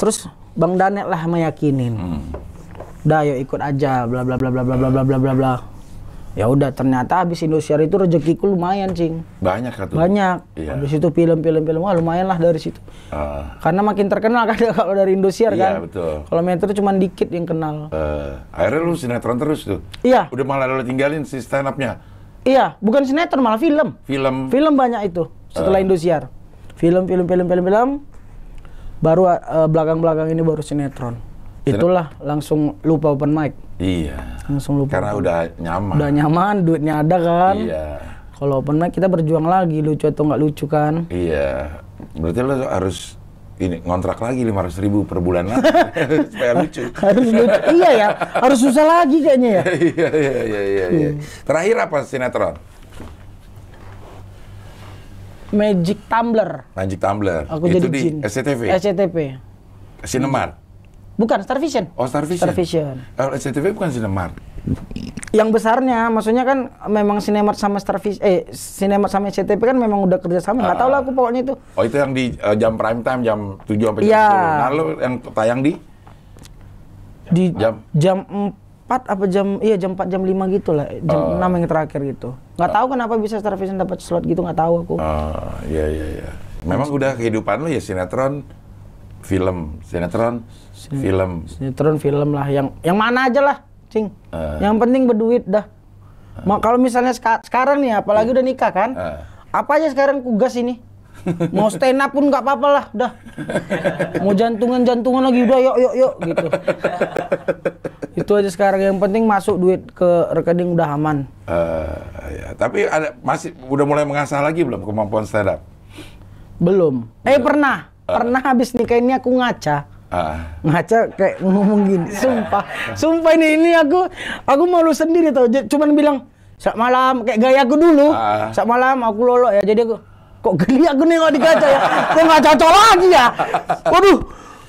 Terus Bang Danet lah meyakinin. Udah, yuk ikut aja, bla bla bla bla bla bla bla bla bla. Ya udah, ternyata habis Indosiar itu rezekiku lumayan, Cing. Banyak kan tuh? Banyak. Habis itu film, wah lumayan lah dari situ. Karena makin terkenal kan kalau dari Indosiar kan. Iya, betul. Kalau Metro cuma dikit yang kenal. Akhirnya lu sinetron terus tuh? Iya. Udah malah lu tinggalin si stand up-nya? Iya, bukan sinetron, malah film. Film banyak itu setelah Indosiar. Film. Baru belakang-belakang ini baru sinetron. Itulah langsung lupa open mic. Iya. Langsung lupa. Karena udah nyaman. Udah nyaman, duitnya ada kan. Iya. Kalau open mic kita berjuang lagi, lucu atau nggak lucu kan. Iya. Berarti lo harus ngontrak lagi 500.000 per bulan lah supaya lucu. Harus lucu. Iya ya, harus susah lagi kayaknya ya. Iya. Terakhir apa sinetron? Magic Tumbler. Aku itu jadi di jin. SCTV. Sinemart. Bukan, Star Vision. Oh, Star Vision. Star Vision. SCTV bukan Sinemart. Yang besarnya, maksudnya kan memang Cinemark sama Cinemark sama SCTV kan memang udah kerjasama. Nggak tahu lah aku pokoknya itu. Oh itu yang di jam prime time jam 7 sampai jam Iya. 10. Nah lo yang tayang di jam 4 apa jam 4 jam 5 gitu lah. Jam 6 yang terakhir gitu. Nggak tahu kenapa bisa StarVision dapat slot gitu, nggak tahu aku. Iya. Memang udah kehidupan lo ya sinetron, film, Sinetron, film lah, yang mana aja lah, Cing. Yang penting berduit dah. Kalau misalnya sekarang nih, apalagi udah nikah kan, apa aja sekarang kugas ini. Mau stand up pun nggak apa-apa lah, dah. Mau jantungan lagi udah yuk gitu. Itu aja sekarang, yang penting masuk duit ke rekening udah aman. Ya. Tapi masih udah mulai mengasah lagi belum kemampuan stand up? Belum. Pernah habis nikah ini aku ngaca. Ngaca kayak ngomong gini, sumpah ini aku malu sendiri tau, cuman bilang sak malam kayak gaya aku dulu, sak malam aku lolok ya, jadi aku kok geli aku nengok di kaca ya, kok nggak cocok lagi ya, waduh,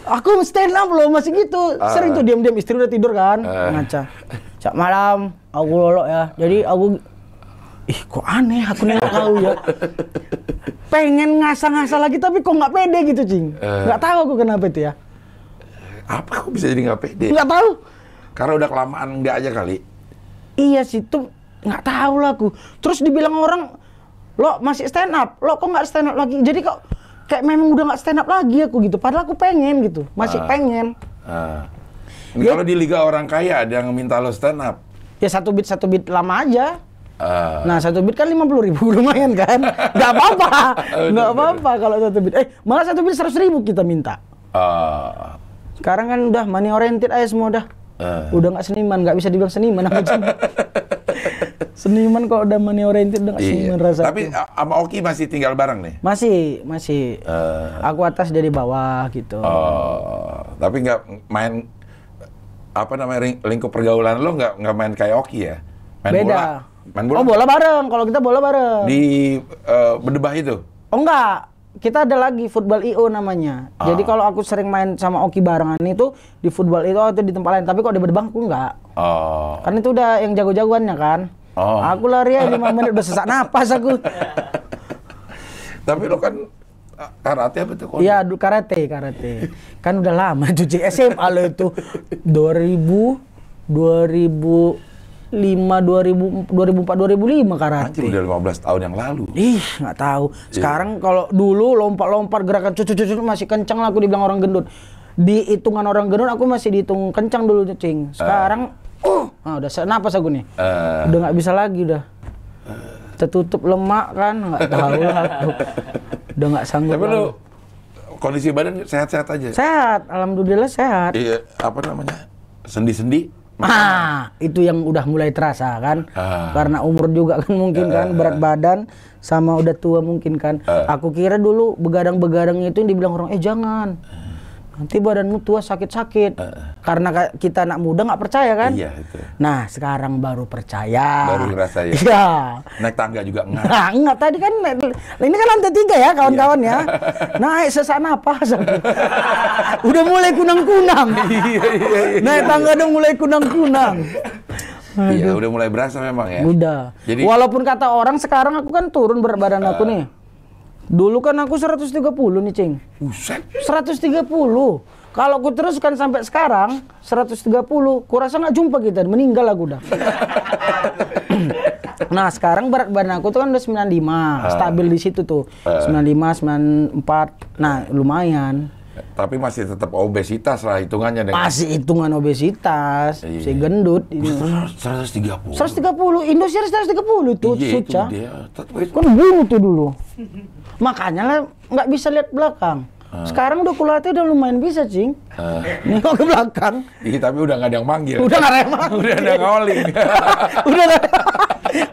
aku stand up loh masih gitu, sering tuh diam-diam istri udah tidur kan, ngaca, sak malam aku lolok ya, jadi aku kok aneh aku nengok kau ya. Pengen ngasah-ngasah lagi tapi kok nggak pede gitu, Cing. Nggak tahu aku kenapa itu ya. Apa kok bisa jadi nggak pede? Nggak tahu. Karena udah kelamaan nggak aja kali. Iya sih, tuh nggak tahu lah aku. Terus dibilang orang, lo masih stand up, lo kok nggak stand up lagi? Jadi kok kayak memang udah nggak stand up lagi aku gitu. Padahal aku pengen gitu, masih pengen. Kalau di Liga Orang Kaya ada yang minta lo stand up? Ya satu beat lama aja. Nah, 1 beat kan 50.000, lumayan kan? Nggak apa-apa kalau 1 beat. Malah 1 beat 100.000 kita minta. Sekarang kan udah money oriented aja semua dah. Udah nggak seniman, nggak bisa dibilang seniman apa seniman kok udah money oriented udah nggak seniman rasa. Tapi sama Oki masih tinggal bareng nih? Masih. Aku atas dari bawah gitu. Tapi nggak main apa namanya lingkup pergaulan lo nggak main kayak Oki ya? Main beda. Bola? Main bola? Oh, bola bareng. Kalau kita bola bareng. Di Berdebah itu? Oh enggak. Kita ada lagi Football IO namanya. Jadi kalau aku sering main sama Oki barengan itu di Football IO atau di tempat lain. Tapi kalau di Berdebah aku enggak. Kan itu udah yang jago-jagoannya kan. Aku lari aja 5 menit udah sesak napas aku. Tapi lo kan karate apa tuh? Iya, karate. Kan udah lama cuci SMA lo itu. 2005, 2004, 2005 karate. Anjir, udah 15 tahun yang lalu. Nggak tahu. Sekarang kalau dulu lompat-lompat gerakan cucu masih kencang lah aku dibilang orang gendut. Di hitungan orang gendut aku masih dihitung kencang dulu, Cing. Sekarang udah senapas aku nih. Udah nggak bisa lagi udah. Tertutup lemak kan, nggak tahu lah aku. Udah nggak sanggup. Tapi lu kondisi badan sehat-sehat aja? Sehat, alhamdulillah sehat. Iya, apa namanya? Sendi-sendi? Itu yang udah mulai terasa kan, karena umur juga kan mungkin kan, berat badan sama udah tua mungkin kan. Aku kira dulu begadang-begadang itu yang dibilang orang, jangan, nanti badanmu tua sakit-sakit. Karena kita anak muda nggak percaya kan. Iya itu. Nah sekarang baru percaya. Baru ngerasain. Iya. Naik tangga juga enggak. Enggak, tadi kan ini kan lantai 3 ya kawan-kawan ya. Naik sesak napas. Udah mulai kunang-kunang. Iya. Naik tangga udah mulai kunang-kunang. Iya, udah mulai berasa memang ya. Udah. Jadi, walaupun kata orang sekarang aku kan turun berat badan aku nih. Dulu kan aku 130 nih, Cing. Buset. 130. Kalau aku teruskan sampai sekarang 130, kurasa nggak jumpa kita, meninggal aku udah. Nah, sekarang berat badan aku tuh kan udah 95, stabil di situ tuh. 95, 94. Nah, lumayan. Tapi masih tetap obesitas lah hitungannya dengan. Masih hitungan obesitas, si gendut ini. 130. 130, Indosiar 130 tuh, Suca. Kan bunuh tuh dulu. Makanya lah nggak bisa lihat belakang. Sekarang udah kulatnya udah lumayan bisa, Cing. Nengok ke belakang. Iya, tapi udah nggak ada yang manggil. Udah nggak ada yang manggil. Udah ada calling.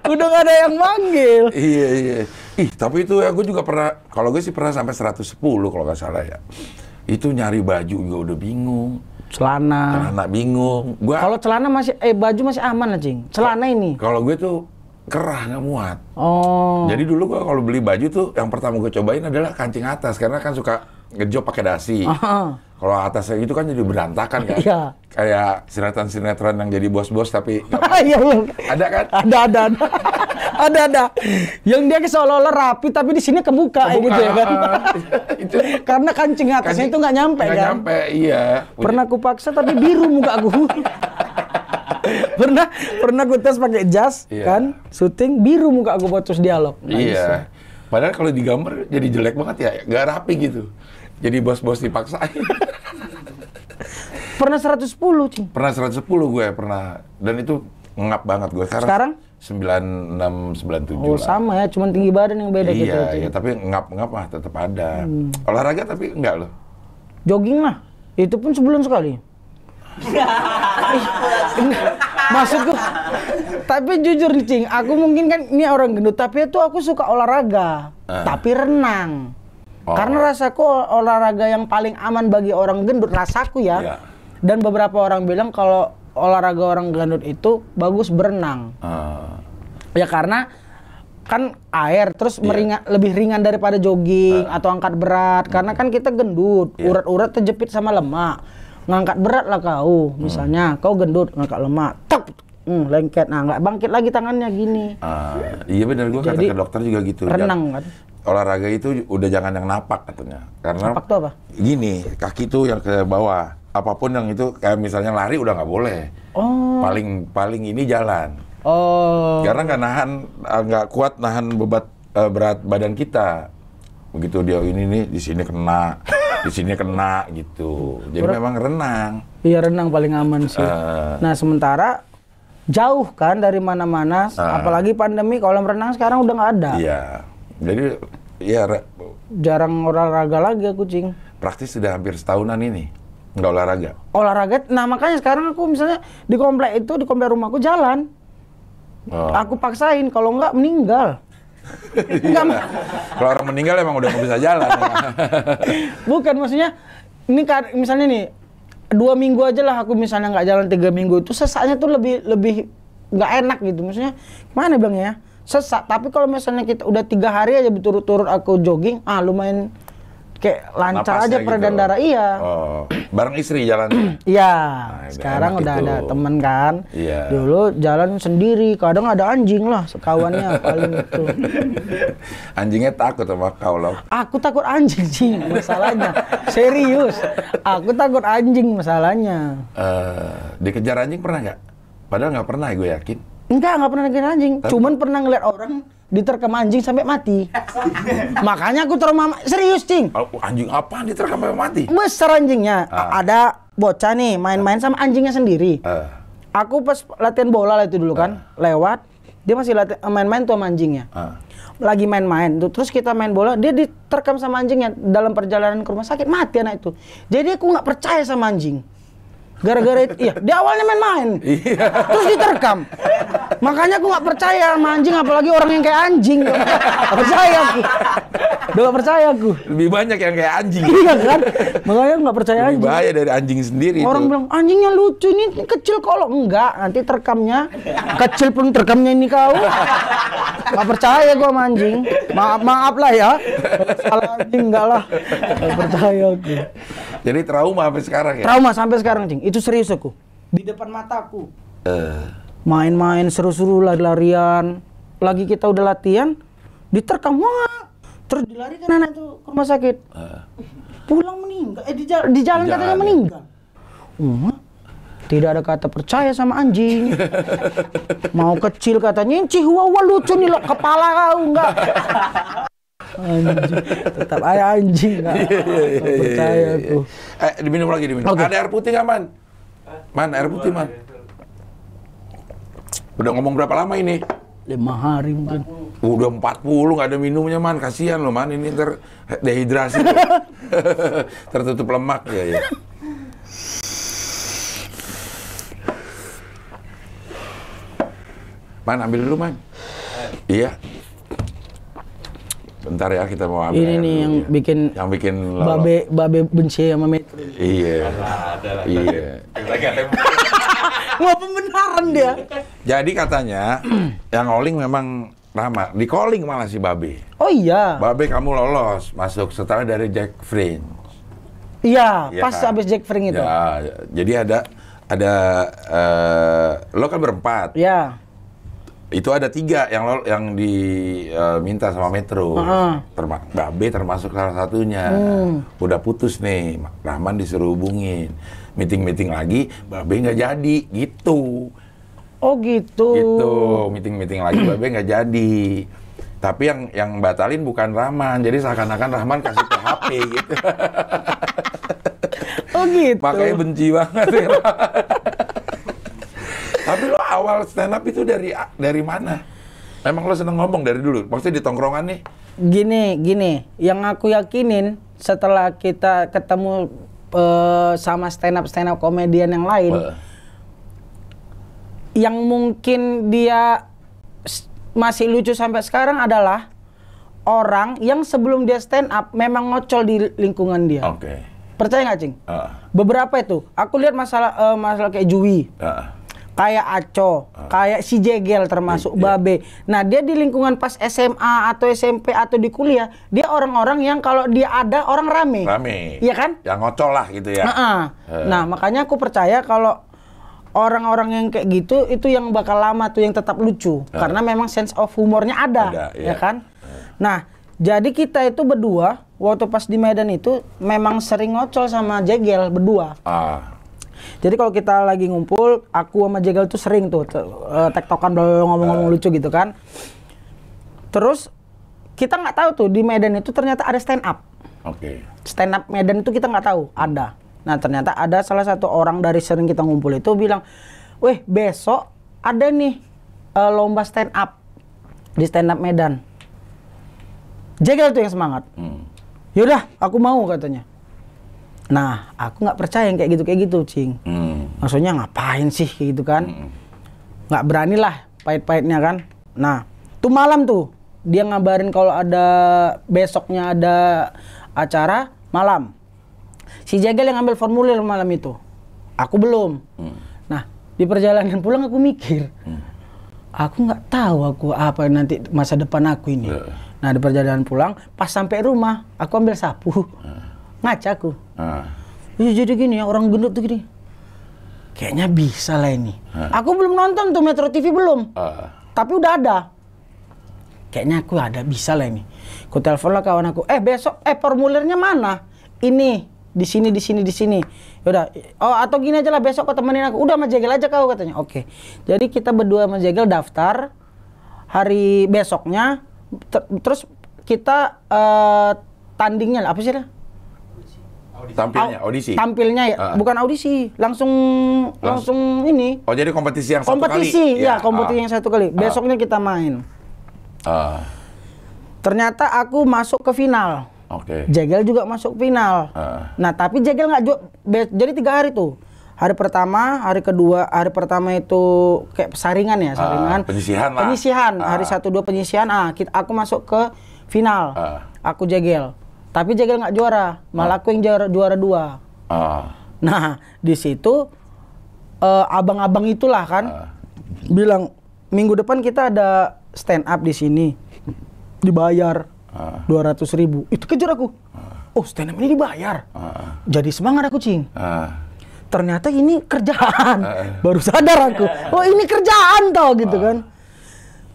Udah nggak ada yang manggil. Iya. Tapi itu ya gue juga pernah, kalau gue sih pernah sampai 110 kalau nggak salah ya. Itu nyari baju juga udah bingung. Celana bingung. Kalau celana masih, baju masih aman lah, Cing. Celana ini. Kalau gue tuh kerah nggak muat. Oh. Jadi dulu gue kalau beli baju tuh yang pertama gue cobain adalah kancing atas karena kan suka ngejob pakai dasi. Kalau atasnya itu kan jadi berantakan kan. Iya. Kayak sinetron-sinetron yang jadi bos-bos tapi Iya, iya. ada kan? Ada. Yang dia seolah-olah rapi tapi di sini kebuka ya gitu ya kan. Itu Karena kancing atasnya itu nggak nyampe nggak kan. nyampe, iya. Pernah aku paksa tapi biru muka aku. pernah aku tes pakai jas kan, syuting biru muka aku buat terus dialog. Iya. Padahal kalau digambar jadi jelek banget ya, nggak rapi gitu. Jadi bos-bos dipaksain. Pernah 110, Cing. Pernah 110 gue pernah, dan itu ngap banget gue. Sekarang? 96, 97 Oh lah. sama ya, cuma tinggi badan yang beda gitu. Iya, tapi ngap-ngap mah tetap ada. Olahraga tapi enggak loh. Jogging lah, itu pun sebulan sekali. Maksudku, tapi jujur nih Cing, aku mungkin kan ini orang gendut, tapi itu aku suka olahraga, tapi renang. Karena rasaku olahraga yang paling aman bagi orang gendut, rasaku ya. Dan beberapa orang bilang kalau olahraga orang gendut itu bagus berenang. Ya karena kan air, terus lebih ringan daripada jogging atau angkat berat. Karena kan kita gendut, urat-urat terjepit sama lemak. Ngangkat berat lah kau, misalnya kau gendut, ngangkat lemak, tek, lengket, nah nggak bangkit lagi tangannya gini. Iya benar, gue kata ke dokter juga gitu. Renang kan. Olahraga itu udah jangan yang napak katanya. Karena napak tuh apa? Gini, kaki tuh yang ke bawah. Apapun yang itu, kayak misalnya lari udah nggak boleh. Paling ini jalan. Karena nggak kuat nahan berat badan kita. Begitu dia ini nih di sini kena, di sini kena gitu. Jadi memang renang. Iya, renang paling aman sih. Nah sementara jauh kan dari mana-mana, apalagi pandemi, kolam renang sekarang udah nggak ada. Iya. Jadi ya jarang olahraga lagi aku, Cing. Praktis sudah hampir setahunan ini nggak olahraga. Nah makanya sekarang aku misalnya di komplek rumahku jalan. Aku paksain, kalau nggak meninggal. Kalau orang meninggal emang udah nggak bisa jalan. Bukan, maksudnya ini misalnya nih 2 minggu aja lah aku misalnya nggak jalan 3 minggu itu sesaknya tuh lebih nggak enak gitu. Maksudnya mana bilangnya? Sesak. Tapi kalau misalnya kita udah 3 hari aja berturut-turut aku jogging, lumayan kayak lancar napasnya aja peredaran darah. Iya. Bareng istri jalan. Iya. Sekarang udah ada temen kan. Iya. Dulu jalan sendiri, kadang ada anjing lah sekawannya paling itu. Anjingnya takut sama kau loh. Aku takut anjing sih masalahnya. Serius. Aku takut anjing masalahnya. Dikejar anjing pernah nggak? Padahal nggak pernah, gue yakin. Enggak pernah ngejar anjing. Cuman pernah ngeliat orang diterkam anjing sampai mati. Makanya aku trauma. Serius, Cing. Anjing apa diterkam sampai mati? Besar anjingnya. Ada bocah nih main-main sama anjingnya sendiri. Aku pas latihan bola lah itu dulu kan, lewat. Dia masih main-main tuh sama anjingnya. Lagi main-main tuh, terus kita main bola, dia diterkam sama anjingnya dalam perjalanan ke rumah sakit, mati anak itu. Jadi aku nggak percaya sama anjing. Gara-gara itu, iya, dia awalnya main-main, terus diterkam. Makanya aku nggak percaya sama anjing, apalagi orang yang kayak anjing. Nggak percaya aku. Nggak percaya aku. Lebih banyak yang kayak anjing. Iya kan? Makanya aku nggak percaya anjing. Lebih bahaya dari anjing sendiri. Orang bilang, anjingnya lucu, ini kecil kalau enggak, nanti terekamnya. Kecil pun terekamnya ini kau. Nggak percaya gua sama anjing. Maaf lah ya. Salah anjing enggak lah. Nggak percaya aku. Jadi trauma sampai sekarang ya? Trauma sampai sekarang, Cing. Itu serius aku. Di depan mataku. Main-main seru-seru lari-larian. Lagi kita udah latihan, diterkam. Wah. Terus dilarikan anak itu ke rumah sakit. Pulang meninggal. Di jalan katanya meninggal. Tidak ada kata percaya sama anjing. Mau kecil katanya, Chihuahua lucu nih, kepala kau enggak. Anjing, tetap aja anjing nggak percaya aku. Diminum lagi, diminum. Okay. Ada air putih nggak, Man? Man, air putih, Man. Udah ngomong berapa lama ini? 5 hari mungkin. Udah 40 nggak ada minumnya, Man. Kasihan loh, Man. Ini ntar dehidrasi. Tertutup lemak ya. Man, ambil dulu, Man. Iya. Bentar ya, kita mau ambil. Ini nih yang bikin babe benci sama Metro. Iya. Iya. Mau pembenaran dia. Jadi katanya yang calling memang Di calling malah si Babe. Oh iya. Babe, kamu lolos masuk setelah dari Jack Fringe. Iya, ya pas kan? habis Jack Fring itu. Ya, jadi ada lo kan berempat. Ya. Itu ada 3 yang diminta sama Metro. Babe termasuk salah satunya. Udah putus nih, Rahman disuruh hubungin. Meeting lagi, Babe nggak jadi, gitu. Oh gitu. Gitu, meeting lagi Babe nggak jadi. Tapi yang batalin bukan Rahman, jadi seakan-akan Rahman kasih ke HP gitu. Oh gitu. Makanya benci banget ya. Tapi lo awal stand up itu dari mana? Emang lo seneng ngomong dari dulu? Maksudnya di tongkrongan nih? Gini, yang aku yakinin setelah kita ketemu sama stand up komedian yang lain, yang mungkin dia masih lucu sampai sekarang adalah orang yang sebelum dia stand up memang ngocol di lingkungan dia. Oke. Percaya nggak, Cing? Beberapa itu, aku lihat masalah kayak Jui. Kayak Aco, kayak si Jegel termasuk Babe. Nah, dia di lingkungan pas SMA atau SMP atau di kuliah, dia orang-orang yang kalau dia ada orang rame. Iya kan? Yang ngocol lah gitu ya. Nah, makanya aku percaya kalau orang-orang yang kayak gitu itu yang bakal lama tuh, yang tetap lucu. Karena memang sense of humornya ada ya kan? Nah, jadi kita itu berdua waktu pas di Medan itu memang sering ngocol sama Jegel berdua. Jadi kalau kita lagi ngumpul, aku sama Jegel tuh sering tuh tektokan ngomong-ngomong lucu gitu kan. Terus kita nggak tahu tuh di Medan itu ternyata ada stand up. Stand up Medan itu kita nggak tahu ada. Nah ternyata ada salah satu orang dari sering kita ngumpul itu bilang, "Weh besok ada nih lomba stand up di stand up Medan." Jegel tuh yang semangat. Yaudah, aku mau katanya. Nah, aku nggak percaya yang kayak gitu, Cing. Maksudnya ngapain sih kayak gitu kan? Nggak berani lah, pahit-pahitnya kan. Nah, tuh malam tuh dia ngabarin kalau ada besoknya ada acara malam. Si Jegel yang ambil formulir malam itu. Aku belum. Nah, di perjalanan pulang aku mikir, aku nggak tahu aku apa nanti masa depan aku ini. Nah, di perjalanan pulang, pas sampai rumah, aku ambil sapu. Ngaca aku. Jadi gini ya, orang gendut tuh gini. Kayaknya bisa lah ini. Aku belum nonton tuh Metro TV belum. Tapi udah ada. Kayaknya aku ada, bisa lah ini. Aku telepon lah kawan aku. Besok formulirnya mana? Ini, di sini. Yaudah, atau gini aja lah, besok kau temenin aku. Udah sama Jegel aja kau katanya. Oke. Jadi kita berdua sama Jegel daftar hari besoknya. Terus kita tandingnya apa sih lah? Audisi. Tampilnya ya, bukan audisi, langsung ini. Oh, jadi kompetisi yang kompetisi, kompetisi yang satu kali. Besoknya kita main. Ternyata aku masuk ke final. Jegel juga masuk final. Nah, tapi Jegel nggak jadi 3 hari tuh. Hari pertama, hari kedua, hari pertama itu kayak saringan ya, penyisihan. Hari 1-2 penyisihan. Aku masuk ke final. Aku Jegel. Tapi Jegel nggak juara, malah aku yang juara 2. Nah, di situ abang-abang itulah kan bilang minggu depan kita ada stand up di sini, dibayar 200.000. Itu kejar aku. Oh, stand up ini dibayar. Jadi semangat aku, Cing. Ternyata ini kerjaan. Baru sadar aku. Oh, ini kerjaan toh gitu kan.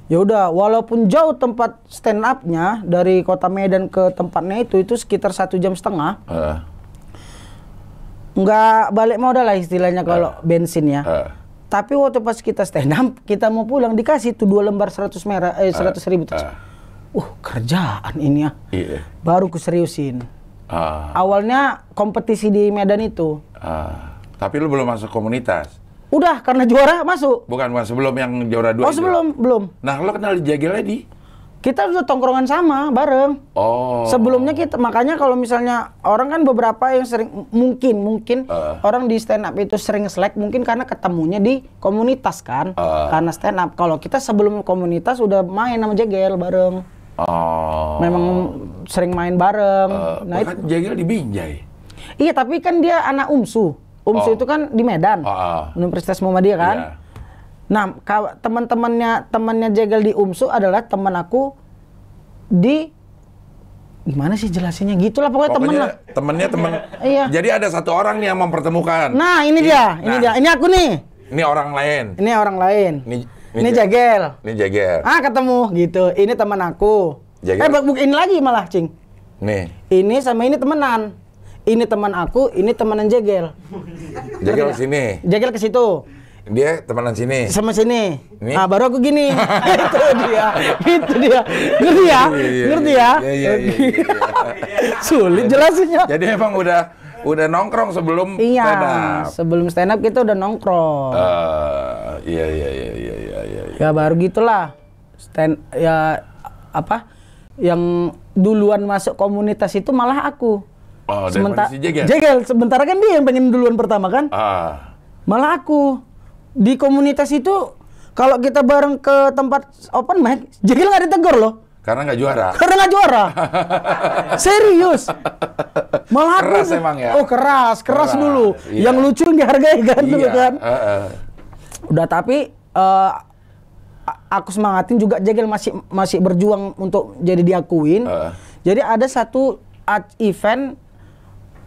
Ya udah, walaupun jauh tempat stand up-nya dari kota Medan ke tempatnya itu sekitar 1,5 jam. Nggak balik modal lah istilahnya kalau bensin ya. Tapi waktu pas kita stand up, kita mau pulang dikasih tuh 2 lembar 100.000 tuh. Kerjaan ini ya. Baru kuseriusin. Awalnya kompetisi di Medan itu. Tapi lu belum masuk komunitas? Udah, karena juara masuk. Bukan sebelum yang juara 2 itu? Belum. Nah, lo kenal Jegelnya di? Kita udah tongkrongan sama, bareng. Sebelumnya kita, makanya kalau misalnya orang kan beberapa yang sering, mungkin orang di stand up itu sering slack, mungkin karena ketemunya di komunitas kan. Karena stand up. Kalau kita sebelum komunitas udah main sama Jegel bareng. Memang sering main bareng. Nah, itu Jegel di Binjai. Iya, tapi kan dia anak UMSU. UMSU itu kan di Medan, Universitas Muhammadiyah kan. Nah, temannya Jegel di UMSU adalah teman aku di gimana sih jelasinnya? Gitulah pokoknya temen lah. Temennya temen. Iya. Jadi ada satu orang nih yang mempertemukan. Nah, ini dia. Ini aku nih. Ini orang lain. Ini orang lain. Ini Jegel. Ini Jegel. Ketemu gitu. Ini teman aku. Jegel. Ini lagi malah, Cing. Nih. Ini sama ini temenan. Ini teman aku, ini temenan Jegel. Jegel sini. Jegel ke situ. Dia temenan sini. Sama sini. Ini? Baru aku gini. Itu dia. Ngerti ya? Ngerti ya? Iya. Sulit jelasinnya. Jadi emang udah nongkrong sebelum iya, stand up. Sebelum stand up kita udah nongkrong. Iya. Ya baru gitulah. Yang duluan masuk komunitas itu malah aku. Sementara si Jegel, sementara kan dia yang pengen duluan pertama kan? Malah aku. Di komunitas itu kalau kita bareng ke tempat open mic, Jegel nggak ditegur loh. Karena nggak juara. Serius. Malah keras emang ya. Oh keras dulu. Iya. Yang lucu yang dihargai kan dulu kan. Udah tapi aku semangatin juga Jegel masih berjuang untuk jadi diakuin. Jadi ada satu event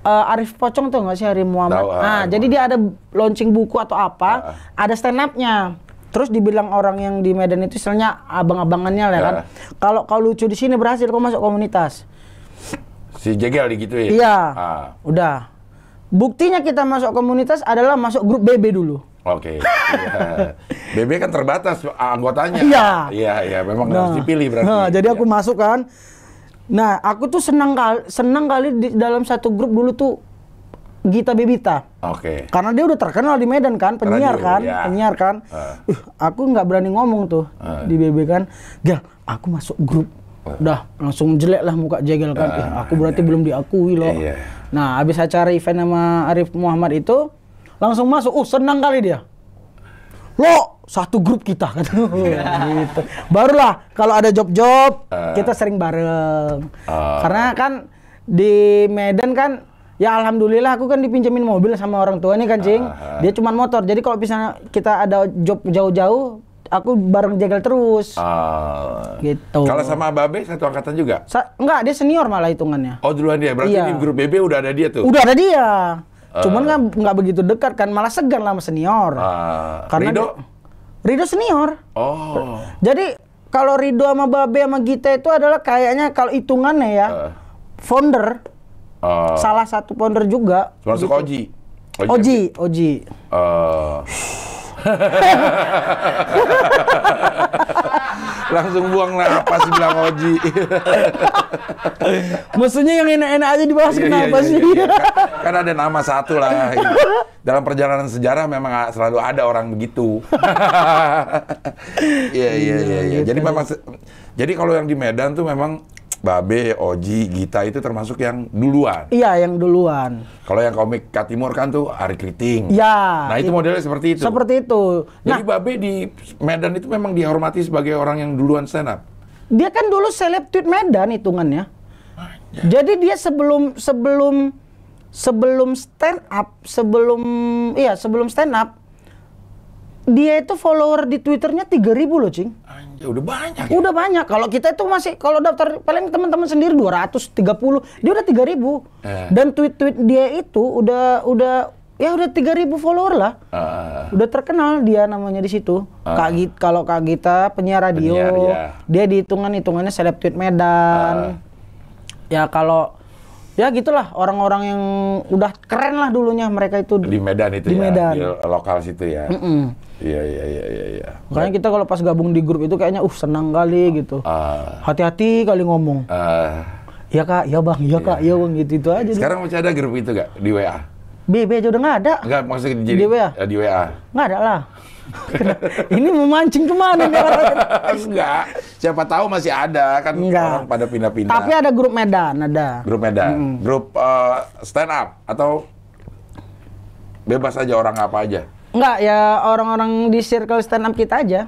Arif Pocong tuh nggak sih, Arif Muhammad. Jadi dia ada launching buku atau apa, ada stand up-nya. Terus dibilang orang yang di Medan itu istilahnya abang-abangannya lah kan. Kalau kau lucu di sini berhasil kau masuk komunitas. Si Jegel digituin. Iya. Udah. Buktinya kita masuk komunitas adalah masuk grup BB dulu. Oke. BB kan terbatas anggotanya. Iya, memang harus dipilih berarti. Jadi aku masuk kan. Nah, aku tuh senang kali di dalam satu grup dulu tuh Gita Bebita. Oke. Karena dia udah terkenal di Medan kan, penyiar kan. Aku nggak berani ngomong tuh di BB kan. Gel, aku masuk grup. Udah langsung jelek lah muka Jegel kan. Aku berarti belum diakui loh. Nah, habis acara event sama Arif Muhammad itu langsung masuk. Senang kali dia. Lo satu grup kita kan. Gitu. Barulah kalau ada job-job kita sering bareng. Karena kan di Medan kan ya alhamdulillah aku kan dipinjemin mobil sama orang tua nih kan, Cing. Dia cuma motor. Jadi kalau misalnya kita ada job jauh-jauh, aku bareng Jegel terus. Gitu. Kalau sama Babe satu angkatan juga? Enggak, dia senior malah hitungannya. Oh, duluan dia. Berarti di grup BB udah ada dia tuh? Udah ada dia. Cuman kan nggak begitu dekat kan, malah segan lah sama senior. Karena Rido senior. Oh. Jadi kalau Rido sama Babe sama Gita itu adalah kayaknya kalau hitungannya ya founder. Salah satu founder juga. Termasuk gitu. Oji. Langsung buang napas bilang Oji. Maksudnya yang enak-enak aja dibahas kenapa sih? Kan ada nama satu lah. Dalam perjalanan sejarah memang selalu ada orang begitu. Iya. Jadi memang jadi kalau yang di Medan tuh memang Babe, Oji, Gita itu termasuk yang duluan. Iya, yang duluan. Kalau yang komik Katimur kan tuh Ari Kriting. Iya. Nah, itu modelnya seperti itu. Seperti itu. Jadi Babe di Medan itu memang dihormati sebagai orang yang duluan stand up. Dia kan dulu seleb tweet Medan hitungannya. Jadi dia sebelum stand up, sebelum stand up, dia itu follower di Twitternya 3.000 loh, Cing. Anjir, udah banyak. Udah banyak. Kalau kita itu masih, kalau daftar paling teman-teman sendiri 230, dia udah 3.000. Dan tweet-tweet dia itu udah 3.000 follower lah. Udah terkenal dia namanya di situ. Kalau Kak Gita penyiar radio, dia hitungannya seleb tweet Medan. Ya kalau ya gitulah orang-orang yang udah keren lah dulunya mereka itu di Medan itu di Medan. Di lokal situ ya. Iya. Makanya kita kalau pas gabung di grup itu kayaknya senang kali gitu. Hati-hati kali ngomong. Iya Kak, iya Bang, iya Kak, iya Bang, gitu aja. Sekarang masih ada grup itu gak di WA? BB aja udah nggak ada. Enggak, maksudnya di WA? Di WA. Nggak ada lah. Ini memancing kemana nih orang? Enggak, siapa tahu masih ada kan. Orang pada pindah-pindah. Tapi ada grup Medan, ada. Grup Medan, grup stand up atau bebas aja orang apa aja? Enggak, ya orang-orang di circle stand up kita aja.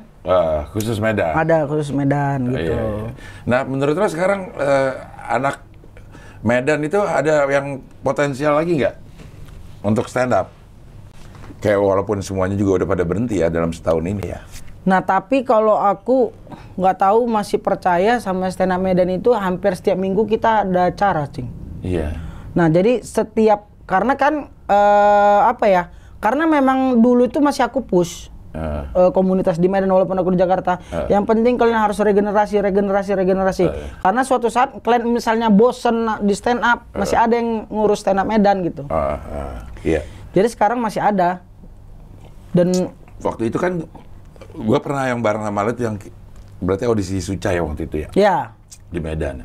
Khusus Medan. Ada khusus Medan gitu. Iya. Nah, menurut lo sekarang anak Medan itu ada yang potensial lagi nggak untuk stand up? Kayak walaupun semuanya juga udah pada berhenti ya dalam setahun ini ya. Nah tapi kalau aku nggak tahu masih percaya sama stand up Medan itu hampir setiap minggu kita ada acara, Cing. Iya. Nah jadi setiap karena kan apa ya? Karena memang dulu itu masih aku push komunitas di Medan walaupun aku di Jakarta. Yang penting kalian harus regenerasi. Karena suatu saat kalian misalnya bosen di stand up, masih ada yang ngurus stand up Medan gitu. Iya. Jadi sekarang masih ada. Dan waktu itu kan gue pernah yang bareng sama Let yang berarti audisi Suca ya waktu itu ya? Ya. Di Medan.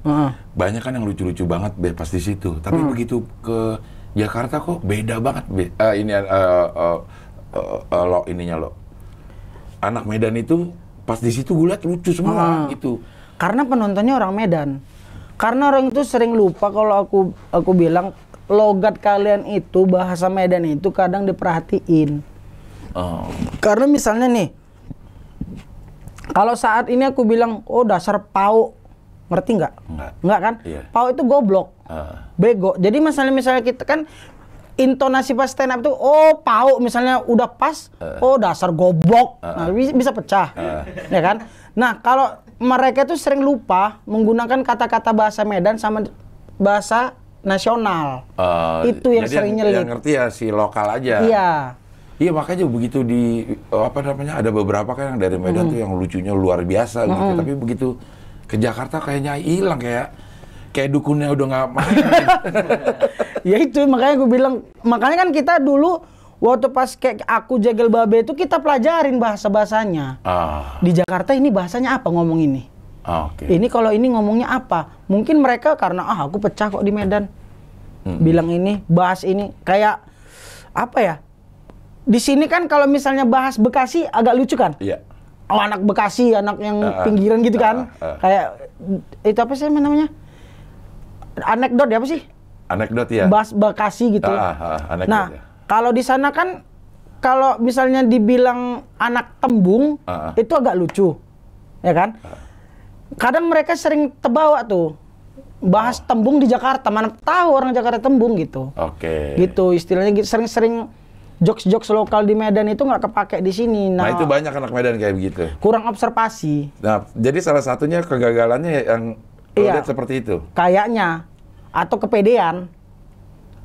Banyak kan yang lucu-lucu banget pas di situ. Tapi begitu ke Jakarta kok beda banget. Lo ininya lo. Anak Medan itu pas di situ gue liat lucu semua gitu. Karena penontonnya orang Medan. Karena orang itu sering lupa kalau aku bilang logat kalian itu bahasa Medan itu kadang diperhatiin. Karena misalnya nih, kalau saat ini aku bilang, oh dasar pau, ngerti nggak? Nggak kan? Iya. Pau itu goblok, bego. Jadi misalnya kita kan intonasi pas stand up tuh, oh pau misalnya udah pas, oh dasar goblok, nah, bisa pecah, ya kan? Nah kalau mereka tuh sering lupa menggunakan kata-kata bahasa Medan sama bahasa nasional, itu yang sering nyelip. Yang ngerti ya si lokal aja. Iya. Iya makanya begitu di ada beberapa kan yang dari Medan tuh yang lucunya luar biasa gitu. Tapi begitu ke Jakarta kayaknya hilang kayak dukunnya udah nggak main. Ya itu makanya gue bilang, makanya kan kita dulu waktu pas kayak aku Jegel Babe itu kita pelajarin bahasanya. Di Jakarta ini bahasanya apa ngomong ini? Ini kalau ini ngomongnya apa? Mungkin mereka karena aku pecah kok di Medan. Bilang ini, bahas ini kayak apa ya? Di sini kan kalau misalnya bahas Bekasi agak lucu kan? Iya. Oh anak Bekasi, anak yang pinggiran gitu kan? Kayak itu apa sih namanya? Anekdot ya apa sih? Anekdot ya. Bahas Bekasi gitu. Anekdot, nah, ya. Kalau di sana kan kalau misalnya dibilang anak tembung itu agak lucu. Ya kan? Kadang mereka sering terbawa tuh. Bahas tembung di Jakarta, mana tahu orang Jakarta tembung gitu. Gitu istilahnya sering-sering jokes lokal di Medan itu nggak kepake di sini. Nah itu banyak anak Medan kayak begitu. Kurang observasi. Nah jadi salah satunya kegagalannya yang lihat seperti itu. Kayaknya atau kepedean.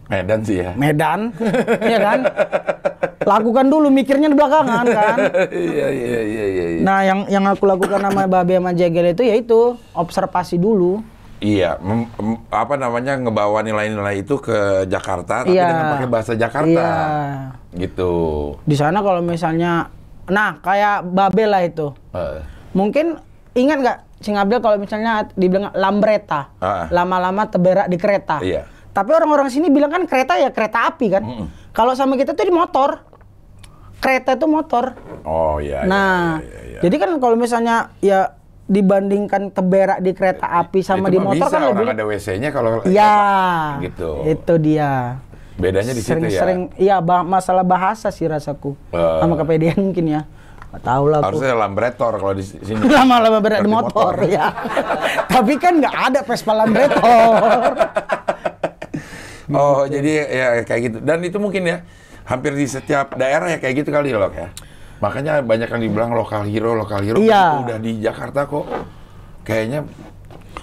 Medan sih ya. Medan, ya kan? Lakukan dulu, mikirnya di belakangan kan. Iya. Nah yang aku lakukan sama Babe sama Jegel itu yaitu observasi dulu. Iya, ngebawa nilai-nilai itu ke Jakarta, tapi dengan pakai bahasa Jakarta, gitu. Di sana kalau misalnya, nah kayak Babel lah itu, mungkin ingat nggak, Cing Abdel kalau misalnya dibilang lambreta, lama-lama terberak di kereta. Iya. Tapi orang-orang sini bilang kan kereta ya kereta api kan. Kalau sama kita tuh di motor, kereta itu motor. Oh iya. Nah, jadi kan kalau misalnya ya dibandingkan terberak di kereta api sama di motor kan lebih ada WC-nya kalau gitu. Itu dia. Bedanya di situ ya. Iya, masalah bahasa sih rasaku. Sama kepedean mungkin ya. Nggak tahu lah. Harusnya lambretor kalau di sini. Lama-lama berat di motor ya. Tapi kan nggak ada Vespa lambretor. Oh, jadi ya kayak gitu. Dan itu mungkin ya hampir di setiap daerah ya kayak gitu kali ya, Lok ya. Makanya banyak yang dibilang lokal hero. Iya. Udah di Jakarta kok kayaknya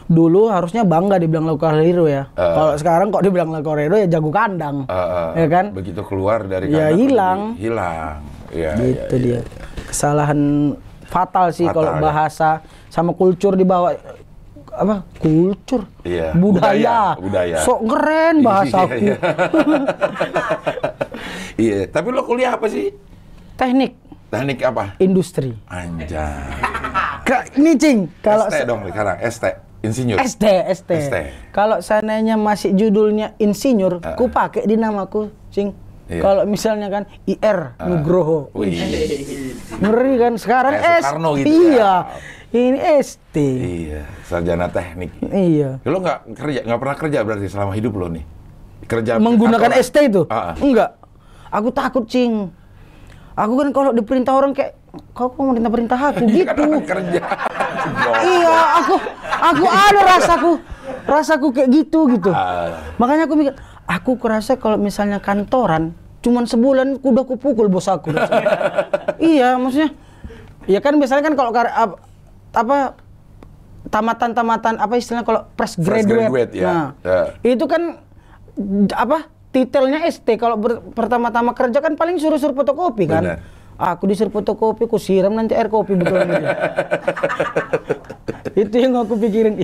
dulu harusnya bangga dibilang lokal hero ya. Kalau sekarang kok dibilang lokal hero ya jago kandang. Ya kan? Begitu keluar dari kandang hilang. Ya, gitu dia. Kesalahan fatal sih kalau bahasa sama kultur dibawa kultur. Iya. Budaya. Sok keren bahasaku. Iya, tapi lo kuliah apa sih? Teknik apa? Industri. Anjay. Ini Cing, kalau ST dong sekarang, ST, insinyur. ST. Kalau seandainya masih judulnya insinyur, ku pakai di namaku, Cing. Iya. Kalau misalnya kan IR Nugroho. Ngeri kan sekarang Soekarno gitu. Iya. Ini ST. Iya, sarjana teknik. Iya. Lo nggak pernah kerja berarti selama hidup lo nih? Kerja menggunakan ST itu? Enggak. Aku takut, Cing. Aku kan kalau diperintah orang kayak kau mau perintah aku gitu. Kerja. Iya, aku ada rasaku kayak gitu. Makanya aku mikir, aku kerasa kalau misalnya kantoran cuman sebulan udah kupukul bos aku. Iya, maksudnya Ya kan biasanya kan kalau apa tamatan apa istilahnya kalau fresh graduate ya. Nah, itu kan apa titelnya ST. Kalau pertama-tama kerja kan paling suruh fotokopi kan. Benar. Aku disuruh fotokopi, aku siram nanti air kopi betul gitu. Itu yang aku pikirin,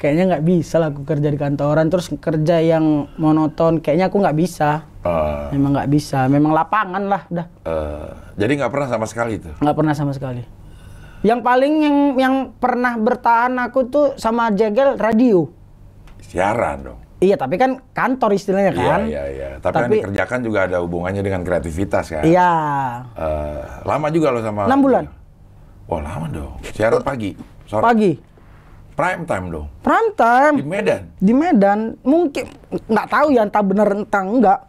kayaknya nggak bisa lah aku kerja di kantoran terus kerja yang monoton. Kayaknya aku nggak bisa. Memang nggak bisa. Memang lapangan lah udah. Jadi nggak pernah sama sekali itu? Nggak pernah sama sekali. Yang paling yang pernah bertahan aku tuh sama Jegel radio. Siaran dong. Iya, tapi kan kantor istilahnya kan. Iya. Tapi yang dikerjakan juga ada hubungannya dengan kreativitas kan. Iya. Lama juga lo sama 6 bulan. Wah, lama dong. Siaran pagi, sore. Pagi. Prime time dong. Prime time. Di Medan. Di Medan. Mungkin nggak tahu ya entah bener entah enggak.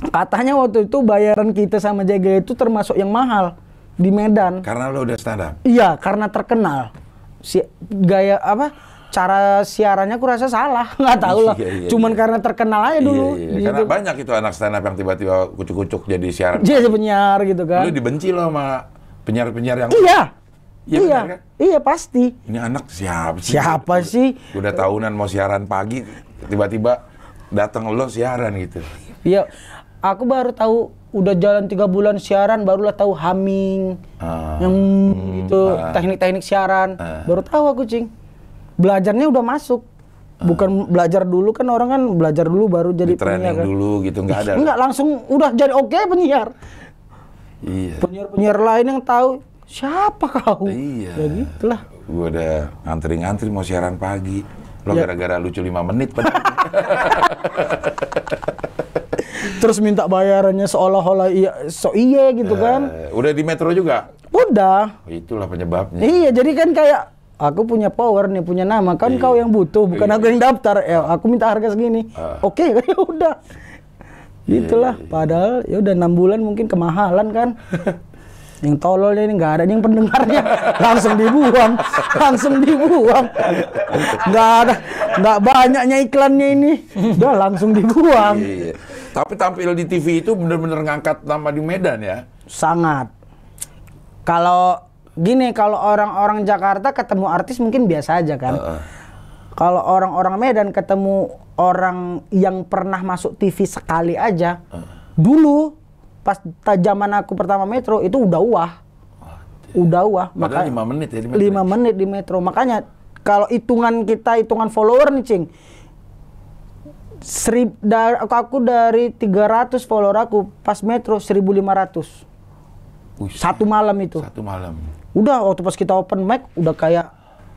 Katanya waktu itu bayaran kita sama Jegel itu termasuk yang mahal di Medan. Karena lo udah stand up. Iya, karena terkenal. Gaya apa? Cara siarannya aku rasa salah, nggak tahu lah. Iya. Cuman karena terkenal aja dulu. Iya. Karena banyak itu anak stand up yang tiba-tiba kucuk-kucuk jadi siaran. Jadi penyiar gitu kan. Lu dibenci lo sama penyiar-penyiar yang... Iya. Benar, kan? Iya pasti. Ini anak siapa sih? Siapa sih? Udah tahunan mau siaran pagi, tiba-tiba datang lo siaran gitu. Iya. Aku baru tahu udah jalan 3 bulan siaran, barulah tahu humming, yang itu teknik-teknik siaran. Baru tahu aku, Cing. Belajarnya udah masuk. Bukan belajar dulu kan orang kan belajar dulu baru jadi penyiar. Training dulu gitu nggak ada. Enggak langsung udah jadi penyiar. Iya. Penyiar lain yang tahu siapa kau. Iya. Ya gitulah. Gua udah ngantri-ngantri mau siaran pagi. Lo gara-gara lucu 5 menit padahal. Terus minta bayarannya seolah-olah iya gitu kan. Udah di Metro juga? Udah. Itulah penyebabnya. Iya, jadi kan kayak aku punya power nih, punya nama. Kan kau yang butuh, bukan aku yang daftar. Aku minta harga segini. Oke, ya udah. Itulah. Padahal ya udah 6 bulan mungkin kemahalan kan. Yang tololnya ini nggak ada yang pendengarnya, langsung dibuang. Nggak banyaknya iklannya ini, udah langsung dibuang. Iya. Tapi tampil di TV itu bener-bener ngangkat nama di Medan ya? Sangat. Kalau gini, kalau orang-orang Jakarta ketemu artis mungkin biasa aja kan. Kalau orang-orang Medan ketemu orang yang pernah masuk TV sekali aja, dulu pas zaman aku pertama Metro itu udah wah. Padahal 5 menit ya di Metro. 5 menit di Metro. Makanya kalau hitungan follower nih, Cing. Aku dari 300 follower aku pas Metro 1.500. Satu malam itu. Satu malam. Udah waktu pas kita open mic udah kayak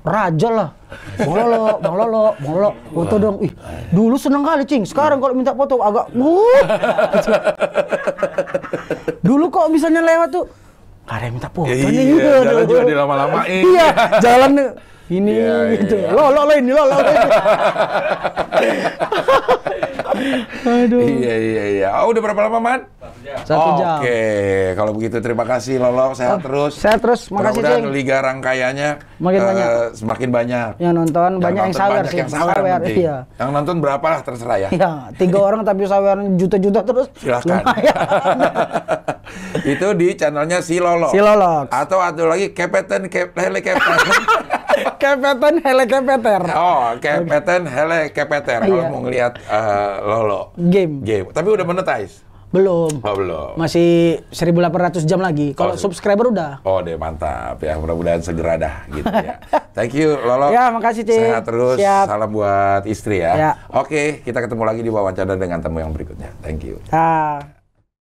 raja lah. Bang Lolo, foto dong. Dulu seneng kali, Cing. Sekarang kalau minta foto agak Dulu kok misalnya lewat tuh gak ada yang minta foto nih. Iya, jalan juga dilama-lamain. Iya, jalan ini gitu. Lolo ini. Aduh. Iya. Udah berapa lama, Man? 1 jam. Oke, kalau begitu terima kasih Lolo, sehat terus. Sehat terus, makasih, mudah-mudahan Cing. liga rangkaiannya Makin banyak. Semakin banyak. Yang nonton banyak yang sawer sih. Yang sawer, Iya. Yang nonton berapa lah terserah ya. Iya, 3 orang tapi sawer juta-juta terus. Silakan. Itu di channelnya si Lolo. Atau ada lagi Kepetan Hele Kepetan. Kepetan Hele Kepeter. Oh, Kepetan Hele Kepeter. Kalau mau ngelihat Lolo. Game. Tapi udah monetize? Belum. Oh, belum. Masih 1.800 jam lagi. Kalau subscriber udah. Oh deh, mantap ya. Mudah-mudahan segera dah gitu ya. Thank you Lolo. Ya, makasih, Cing. Sehat terus. Siap. Salam buat istri ya. Ya. Oke, kita ketemu lagi di wawancara dengan tamu yang berikutnya. Thank you.